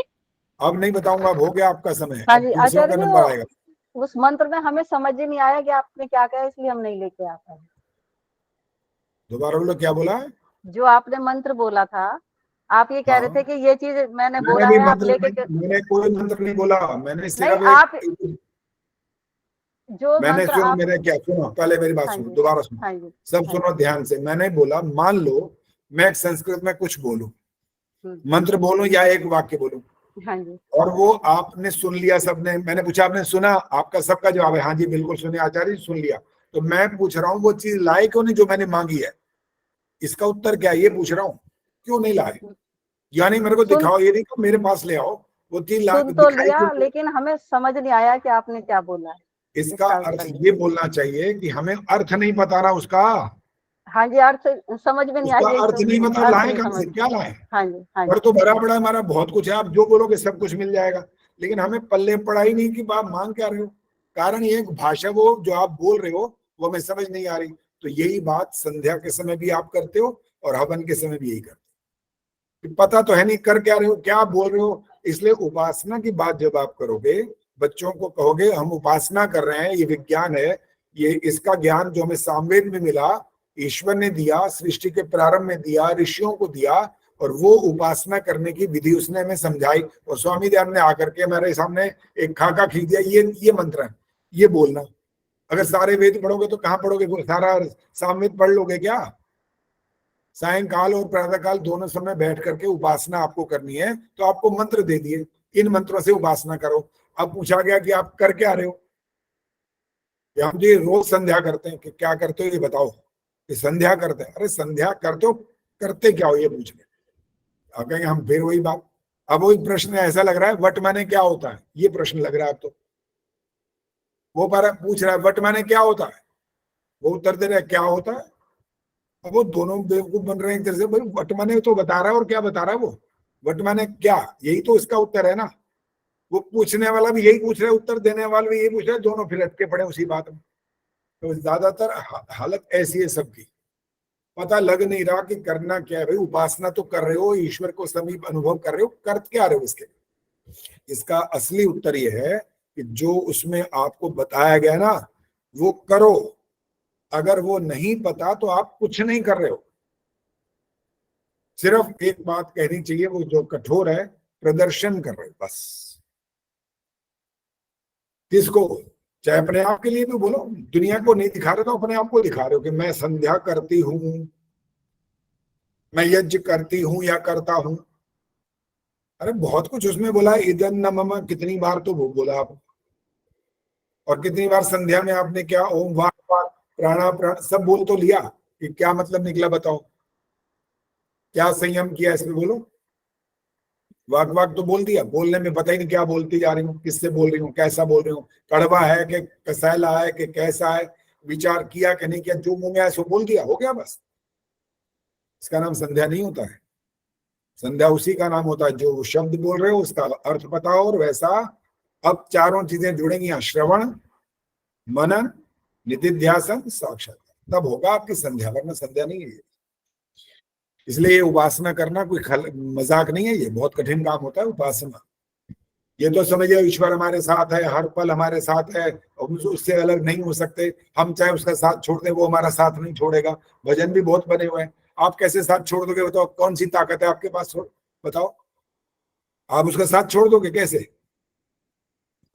अब नहीं बताऊंगा, अब हो गया आपका समय।
हाँ जी,
अब दूसरों का नंबर आएगा।
उस मंत्र में हमें समझ ही नहीं आया कि आपने क्या कहा, इसलिए हम नहीं लेके आ पाए।
दोबारा बोलो, क्या बोला?
जो आपने मंत्र बोला था, आप ये कह रहे थे कि ये चीज मैंने बोला है, आप लेके।
मैंने कोई मंत्र नहीं बोला, मैंने सिर्फ
आप जो
मैंने
मंत्र
सुनो,
आप...
मेरे क्या सुनो, पहले मेरी बात सुनो, दोबारा सुनो, सब सुनो ध्यान से। मैंने बोला मान लो मैं एक संस्कृत में कुछ बोलूं, मंत्र बोलूं या एक वाक्य बोलूं,
हाँ जी,
और वो आपने सुन लिया सबने, मैंने पूछा आपने सुना? आपका सबका जवाब है हाँ जी बिल्कुल सुने आचार्य जी, सुन लिया। तो मैं पूछ रहा हूँ वो चीज लाए क्यों नहीं जो मैंने मांगी है? इसका उत्तर क्या है ये पूछ रहा हूँ, क्यों नहीं लाए? यानी मेरे को दिखाओ, ये नहीं कि मेरे पास ले आओ वो चीज ला
सुन तो लिया, लेकिन हमें समझ नहीं आया कि आपने क्या बोला है।
इसका अर्थ ये बोलना चाहिए कि हमें अर्थ नहीं पता रहा उसका।
हाँ जी, अर्थ समझ में नहीं आया,
अर्थ नहीं पता, लाए कहाँ से, क्या लाए?
हाँ जी, हाँ
और
जी,
तो भरा पड़ा हमारा बहुत कुछ है, आप जो बोलोगे सब कुछ मिल जाएगा, लेकिन हमें पल्ले पड़ा ही नहीं कि आप मांग क्या रहे हो। कारण ये भाषा वो जो आप बोल रहे हो वो हमें समझ नहीं आ रही। तो यही बात संध्या के समय भी आप करते हो और हवन के समय भी यही करते हो। पता तो है नहीं कर क्या रहे हो, क्या बोल रहे हो। इसलिए उपासना की बात जब आप करोगे, बच्चों को कहोगे हम उपासना कर रहे हैं, ये विज्ञान है, ये इसका ज्ञान जो हमें सामवेद में मिला, ईश्वर ने दिया, सृष्टि के प्रारंभ में दिया, ऋषियों को दिया, और वो उपासना करने की विधि उसने हमें समझाई। और स्वामी दयानंद ने आकर के मेरे सामने एक खाका खींच दिया, ये मंत्र है, ये बोलना। अगर सारे वेद पढ़ोगे तो कहाँ पढ़ोगे? सारा सामवेद पढ़ लोगे क्या? सायंकाल और प्रातःकाल दोनों समय बैठ करके उपासना आपको करनी है, तो आपको मंत्र दे दिए, इन मंत्रों से उपासना करो। अब पूछा गया कि आप कर क्या रहे हो? हम जी रोज संध्या करते हैं, कि क्या करते हो ये बताओ। कि संध्या करते हैं, अरे संध्या करते हो, करते क्या हो ये पूछ रहे। आप कहेंगे हम फिर वही बात। अब वही प्रश्न ऐसा लग रहा है वट माने क्या होता है, ये प्रश्न लग रहा है। अब तो वो पूछ रहा है वट माने क्या होता है, वो उत्तर दे रहा है क्या होता है। अब वो दोनों बेवकूफ बन रहे हैं एक तरह से। भाई वट माने तो बता रहा है और क्या बता रहा है वो, वट माने क्या, यही तो इसका उत्तर है ना। वो पूछने वाला भी यही पूछ रहा है, उत्तर देने वाला भी यही पूछ रहा है, दोनों फिर अटके पड़े उसी बात में। तो ज्यादातर हालत ऐसी है सबकी, पता लग नहीं रहा कि करना क्या है। भाई उपासना तो कर रहे हो, ईश्वर को समीप अनुभव कर रहे हो, कर क्या रहे हो इसके? इसका असली उत्तर यह है कि जो उसमें आपको बताया गया ना वो करो। अगर वो नहीं पता तो आप कुछ नहीं कर रहे हो। सिर्फ एक बात कहनी चाहिए, वो जो कठोर है, प्रदर्शन कर रहे हो बस। किसको? चाहे अपने आप के लिए भी बोलो, दुनिया को नहीं दिखा रहे तो अपने आप को दिखा रहे हो कि मैं संध्या करती हूं, मैं यज्ञ करती हूं या करता हूं। अरे बहुत कुछ उसमें बोला है, इदन न मम, कितनी बार तो वो बोला आप। और कितनी बार संध्या में आपने क्या ओम वाक वाक प्राणा प्राण सब बोल तो लिया, कि क्या मतलब निकला बताओ? क्या संयम किया इसमें बोलो? वाक वाक तो बोल दिया, बोलने में पता ही नहीं क्या बोलती जा रही हूँ, किससे बोल रही हूँ, कैसा बोल रही हूँ, कड़वा है कि कसैला है कि कैसा है, विचार किया कि नहीं किया, जो मुंह में आया सो बोल दिया, हो गया बस। इसका नाम संध्या नहीं होता है। संध्या उसी का नाम होता है जो शब्द बोल रहे हो उसका अर्थ पता हो, और वैसा अब चारों चीजें जुड़ेंगी, श्रवण, मनन, निधिध्यासन, साक्षात्कार, तब होगा आपकी संध्या, वरना संध्या नहीं है। इसलिए उपासना करना कोई मजाक नहीं है, ये बहुत कठिन काम होता है उपासना। ये तो समझिए ईश्वर हमारे साथ है, हर पल हमारे साथ है, और उससे अलग नहीं हो सकते। हम चाहे उसका साथ छोड़ दें, वो हमारा साथ नहीं छोड़ेगा। भजन भी बहुत बने हुए हैं, आप कैसे साथ छोड़ दोगे बताओ? कौन सी ताकत है आपके पास? बताओ, आप उसका साथ छोड़ दोगे कैसे?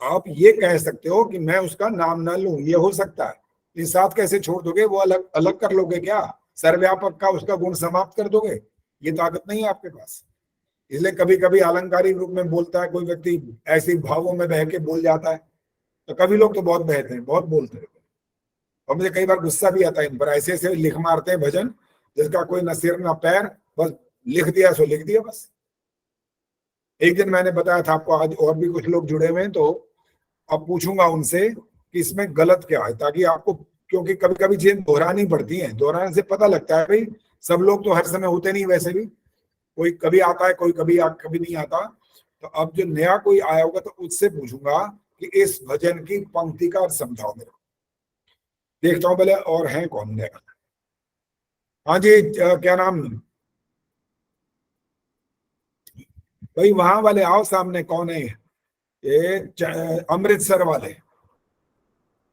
आप ये कह सकते हो कि मैं उसका नाम ना लूं, ये हो सकता है, ये साथ कैसे छोड़ दोगे? वो अलग अलग कर लोगे क्या? सर्वव्यापक का उसका गुण समाप्त कर दोगे? ये ताकत नहीं है आपके पास। इसलिए कभी कभी अलंकारिक रूप में बोलता है कोई व्यक्ति, ऐसे भावों में बह के बोल जाता है। तो कभी लोग तो बहुत बहते हैं, बहुत बोलते हैं, और मुझे कई बार गुस्सा भी आता है इन पर। ऐसे ऐसे लिख मारते हैं भजन जिसका कोई न सिर न पैर, बस लिख दिया सो लिख दिया बस। एक दिन मैंने बताया था आपको, आज और भी कुछ लोग जुड़े हुए हैं, तो अब पूछूंगा उनसे कि इसमें गलत क्या है, ताकि आपको, क्योंकि कभी कभी चीजें दोहरानी पड़ती हैं, दोहराने से पता लगता है भाई सब लोग तो हर समय होते नहीं, वैसे भी कोई कभी आता है, कोई कभी नहीं आता। तो अब जो नया कोई आया होगा तो उससे पूछूंगा कि इस भजन की पंक्ति का अर्थ समझाओ मेरे को। देखता हूं पहले और हैं कौन नया। हाँ जी, क्या नाम भाई? वहां वाले आओ सामने, कौन है ये? अमृतसर वाले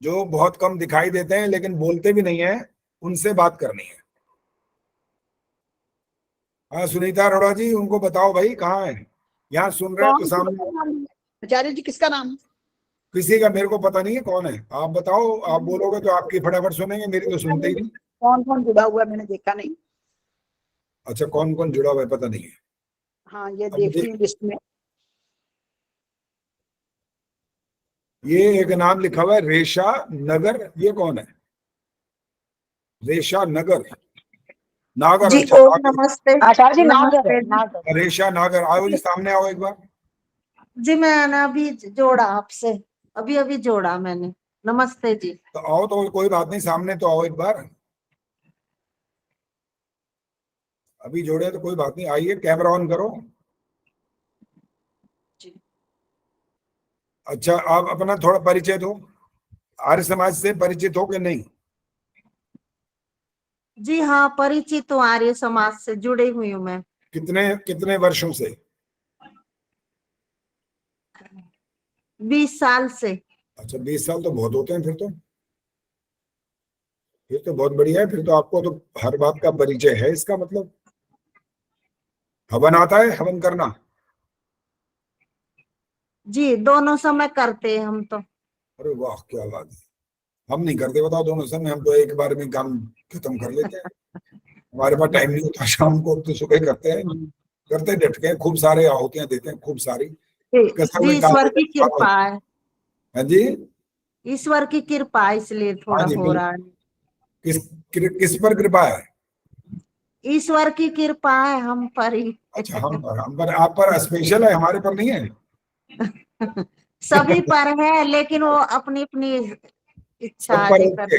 जो बहुत कम दिखाई देते हैं लेकिन बोलते भी नहीं है, उनसे बात करनी है। हाँ सुनीता अरोड़ा जी, उनको बताओ भाई कहाँ है, यहाँ सुन रहे हैं तो सामने।
आचार्य जी किसका नाम है?
किसी का मेरे को पता नहीं है कौन है, आप बताओ। आप बोलोगे तो आपकी फटाफट सुनेंगे, मेरी तो सुनते ही नहीं।
कौन कौन जुड़ा हुआ है मैंने देखा नहीं।
अच्छा, कौन कौन जुड़ा हुआ है पता नहीं है।
हाँ ये देख रही हूँ लिस्ट में।
ये एक नाम लिखा हुआ है रेशा नगर, ये कौन है? रेशा नगर, नागर।
जी
अच्छा,
ओम नमस्ते आचार्य जी।
नागर, रेशा नागर। आओ जी सामने आओ एक बार।
जी मैंने अभी जोड़ा आपसे, अभी अभी जोड़ा मैंने। नमस्ते जी।
तो आओ, तो कोई बात नहीं, सामने तो आओ एक बार। अभी जोड़े तो कोई बात नहीं, आइए कैमरा ऑन करो। अच्छा, आप अपना थोड़ा परिचय दो, आर्य समाज से परिचित हो कि नहीं?
जी हाँ, परिचित हूँ, आर्य समाज से जुड़ी हुई हूँ मैं।
कितने कितने वर्षों से?
20 साल से।
अच्छा, 20 साल तो बहुत होते हैं फिर तो बहुत बढ़िया है। फिर तो आपको तो हर बात का परिचय है, इसका मतलब। हवन आता है, हवन करना?
जी दोनों समय करते हैं हम तो।
अरे वाह, क्या बात है। हम नहीं करते, बताओ दोनों समय। हम तो एक बार में काम खत्म कर लेते हैं, हमारे पास टाइम नहीं होता शाम को, तो सुबह करते हैं, करते डट के, खूब सारे आहुतियां देते हैं, खूब सारी।
जी ईश्वर की कृपा है।
हाँ जी,
ईश्वर की कृपा, इसलिए थोड़ा हो रहा है।
किस पर कृपा है?
ईश्वर की कृपा है हम पर ही।
अच्छा, हम पर आप पर स्पेशल है, हमारे पर नहीं है।
सभी पर है, लेकिन वो अपनी अपनी इच्छा।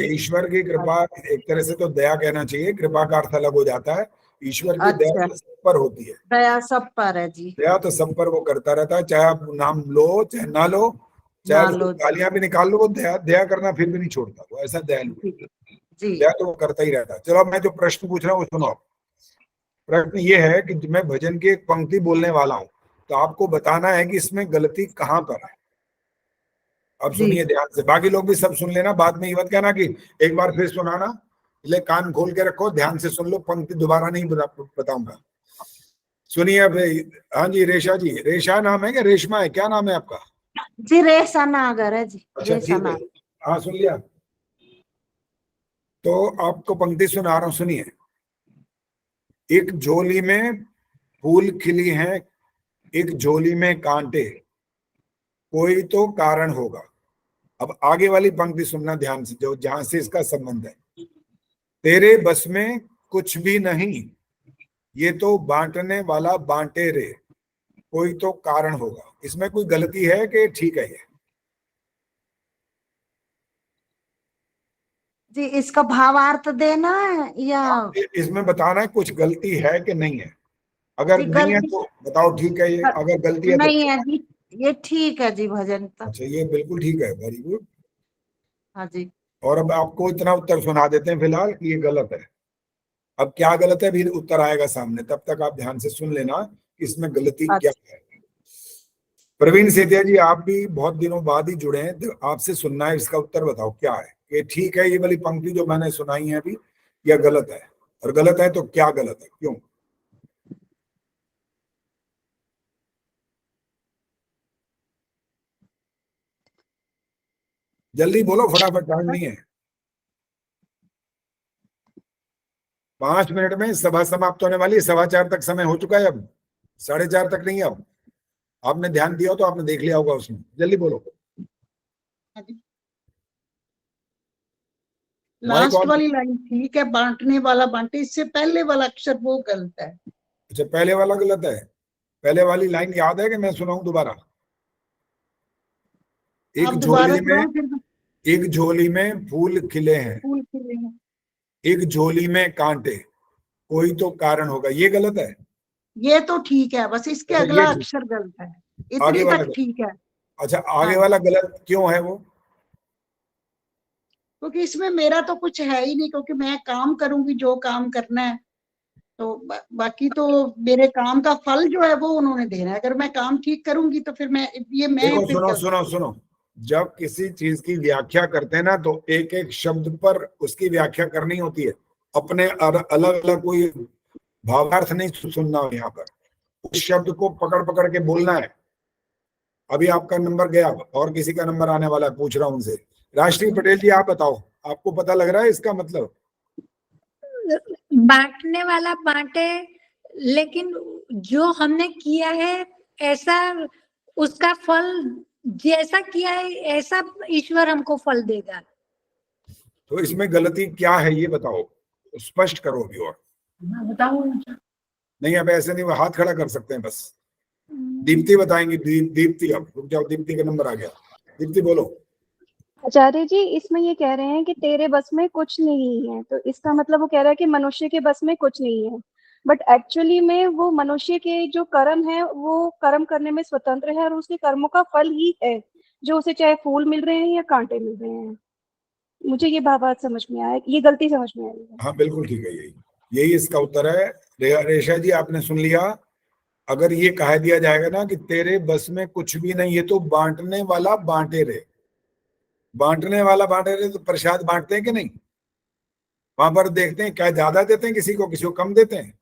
ईश्वर की कृपा एक तरह से तो दया कहना चाहिए, कृपा का अर्थ अलग हो जाता है। ईश्वर की दया तो सब पर होती है।
दया सब पर है जी।
दया तो सब पर वो करता रहता है, चाहे आप नाम लो चाहे ना लो, चाहे गालियां भी निकाल लो, वो दया करना फिर भी नहीं छोड़ता, वो ऐसा दयालु है। दया तो वो करता ही रहता है। चलो, मैं जो प्रश्न पूछ रहा हूँ वो सुनो। प्रश्न ये है कि मैं भजन की एक पंक्ति बोलने वाला हूँ, तो आपको बताना है कि इसमें गलती कहाँ पर है। अब सुनिए ध्यान से, बाकी लोग भी सब सुन लेना, बाद में ये मत कहना कि एक बार फिर सुनाना। इसलिए कान खोल के रखो, ध्यान से सुन लो, पंक्ति दोबारा नहीं बताऊंगा। सुनिए अब। हाँ जी, रेशा जी, रेशा नाम है क्या रेशमा है, क्या नाम है आपका?
जी रेशा नागर है जी।
अच्छा ठीक है, हाँ सुन लिया। तो आपको पंक्ति सुना रहा हूं, सुनिए। एक झोली में फूल खिली हैं, एक झोली में कांटे, कोई तो कारण होगा। अब आगे वाली पंक्ति सुनना ध्यान से, जो जहां से इसका संबंध है। तेरे बस में कुछ भी नहीं, ये तो बांटने वाला बांटे रे, कोई तो कारण होगा। इसमें कोई गलती है कि ठीक है ये?
जी इसका भावार्थ देना है या
इसमें बताना है कुछ गलती है कि नहीं है? अगर नहीं है तो बताओ ठीक है, ये अगर गलती है
नहीं
तो
है जी, ये ठीक है जी भजन तो।
अच्छा, ये बिल्कुल ठीक है, वेरी गुड।
हाँ जी।
और अब आपको इतना उत्तर सुना देते हैं फिलहाल कि ये गलत है। अब क्या गलत है भी उत्तर आएगा सामने, तब तक आप ध्यान से सुन लेना कि इसमें गलती क्या है। प्रवीण सेतिया जी, आप भी बहुत दिनों बाद ही जुड़े हैं, तो आपसे सुनना है, इसका उत्तर बताओ क्या है। ये ठीक है ये वाली पंक्ति जो मैंने सुनाई है अभी, या गलत है? और गलत है तो क्या गलत है, क्यों? जल्दी बोलो, फटाफट, टाइम नहीं है। 5 मिनट में सभा समाप्त होने वाली है। 4:15 तक समय हो चुका है, अब 4:30 तक नहीं। अब आपने ध्यान दिया हो तो आपने देख लिया होगा उसमें। जल्दी बोलो।
लास्ट वाली लाइन ठीक है, बांटने वाला बांटे, इससे पहले वाला अक्षर वो गलत है।
अच्छा, पहले वाला गलत है। पहले वाली लाइन याद है कि मैं सुनाऊं दोबारा? एक झोली में फूल खिले हैं,
फूल खिले हैं,
एक झोली में कांटे, कोई तो कारण होगा। ये गलत है।
ये तो ठीक है, बस इसके
अच्छा,
अगला अक्षर गलत है, इतनी तक ठीक है।
अच्छा, आगे वाला गलत क्यों है वो?
क्योंकि इसमें मेरा तो कुछ है ही नहीं, क्योंकि मैं काम करूंगी जो काम करना है, तो बाकी तो मेरे काम का फल जो है वो उन्होंने देना है। अगर मैं काम ठीक करूंगी तो फिर मैं
देखो, सुनो, जब किसी चीज की व्याख्या करते हैं ना, तो एक एक शब्द पर उसकी व्याख्या करनी होती है। अपने अलग अलग कोई भावार्थ नहीं सुनना हो यहाँ पर, उस शब्द को पकड़ पकड़ के बोलना है। अभी आपका नंबर गया, और किसी का नंबर आने वाला है, पूछ रहा हूं उनसे। राष्ट्रीय पटेल जी, आप बताओ, आपको पता लग रहा है इसका मतलब?
बांटने वाला बांटे, लेकिन जो हमने किया है ऐसा, उसका फल जैसा किया है ऐसा ईश्वर हमको फल देगा।
तो इसमें गलती क्या है ये बताओ, स्पष्ट करो अभी। और
बताओ।
नहीं, अब ऐसे नहीं, वो हाथ खड़ा कर सकते हैं बस। दीप्ति बताएंगी। दीप्ति, अब रुक जाओ, दीप्ति का नंबर आ गया। दीप्ति बोलो।
आचार्य जी, इसमें ये कह रहे हैं कि तेरे बस में कुछ नहीं है, तो इसका मतलब वो कह रहा है कि मनुष्य के बस में कुछ नहीं है, बट एक्चुअली में वो मनुष्य के जो कर्म है वो कर्म करने में स्वतंत्र है, और उसके कर्मों का फल ही है जो उसे चाहे फूल मिल रहे हैं या कांटे मिल रहे हैं। मुझे ये बात समझ में आया, ये गलती समझ में आई है।
हाँ बिल्कुल ठीक है, यही इसका उत्तर है। रेशा जी, आपने सुन लिया। अगर ये कह दिया जाएगा ना कि तेरे बस में कुछ भी नहीं है, तो बांटने वाला बांटे रे, बांटने वाला बांटे रे। तो प्रसाद बांटते हैं कि नहीं? वहां पर देखते हैं क्या ज्यादा देते हैं किसी को कम देते हैं।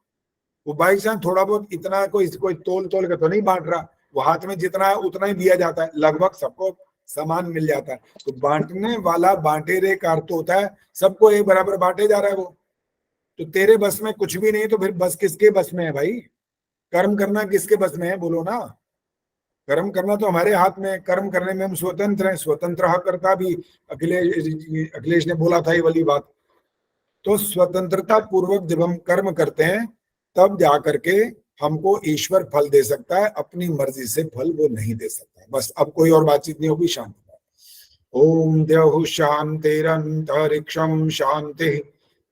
वो बाई चांस थोड़ा बहुत, इतना कोई तोल के तो नहीं बांट रहा, वो हाथ में जितना है उतना ही दिया जाता है, लगभग सबको समान मिल जाता है। तो बांटने वाला बांटे रे का अर्थ होता है सबको एक बराबर बांटे जा रहा है वो। तो तेरे बस में कुछ भी नहीं, तो फिर बस किसके बस में है भाई? कर्म करना किसके बस में है, बोलो ना। कर्म करना तो हमारे हाथ में है, कर्म करने में हम स्वतंत्र हैं। स्वतंत्र करता भी अखिलेश ने बोला था ये वाली बात। तो स्वतंत्रता पूर्वक जब हम कर्म करते हैं तब जा करके हमको ईश्वर फल दे सकता है, अपनी मर्जी से फल वो नहीं दे सकता। बस अब कोई और बातचीत नहीं होगी, शांति। ओम द्यौः शांतिरंतरिक्षं शांति,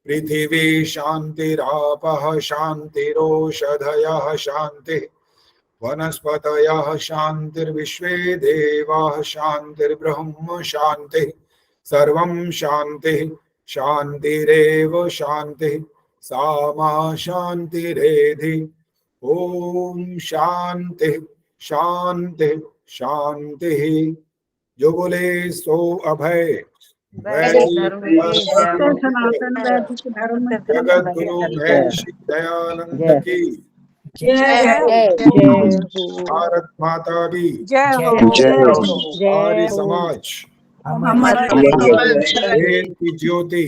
पृथिवी शांतिरापः शांतिरोषधयः शांति, वनस्पतयः शांतिर्विश्वे देवाः शांतिर्ब्रह्म शांति, सर्वं शांति शांतिरेव शांति, सा मा शांतिरेधि। ओम शांति शांति शांति। जो बोले सो अभय। जगत गुरु दयानंद की भारत माता की आर्य समाज की ज्योति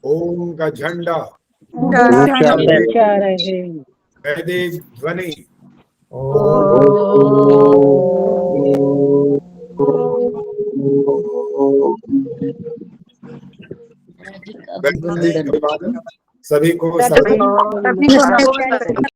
ओम का झंडा वैदिक ध्वनि सभी को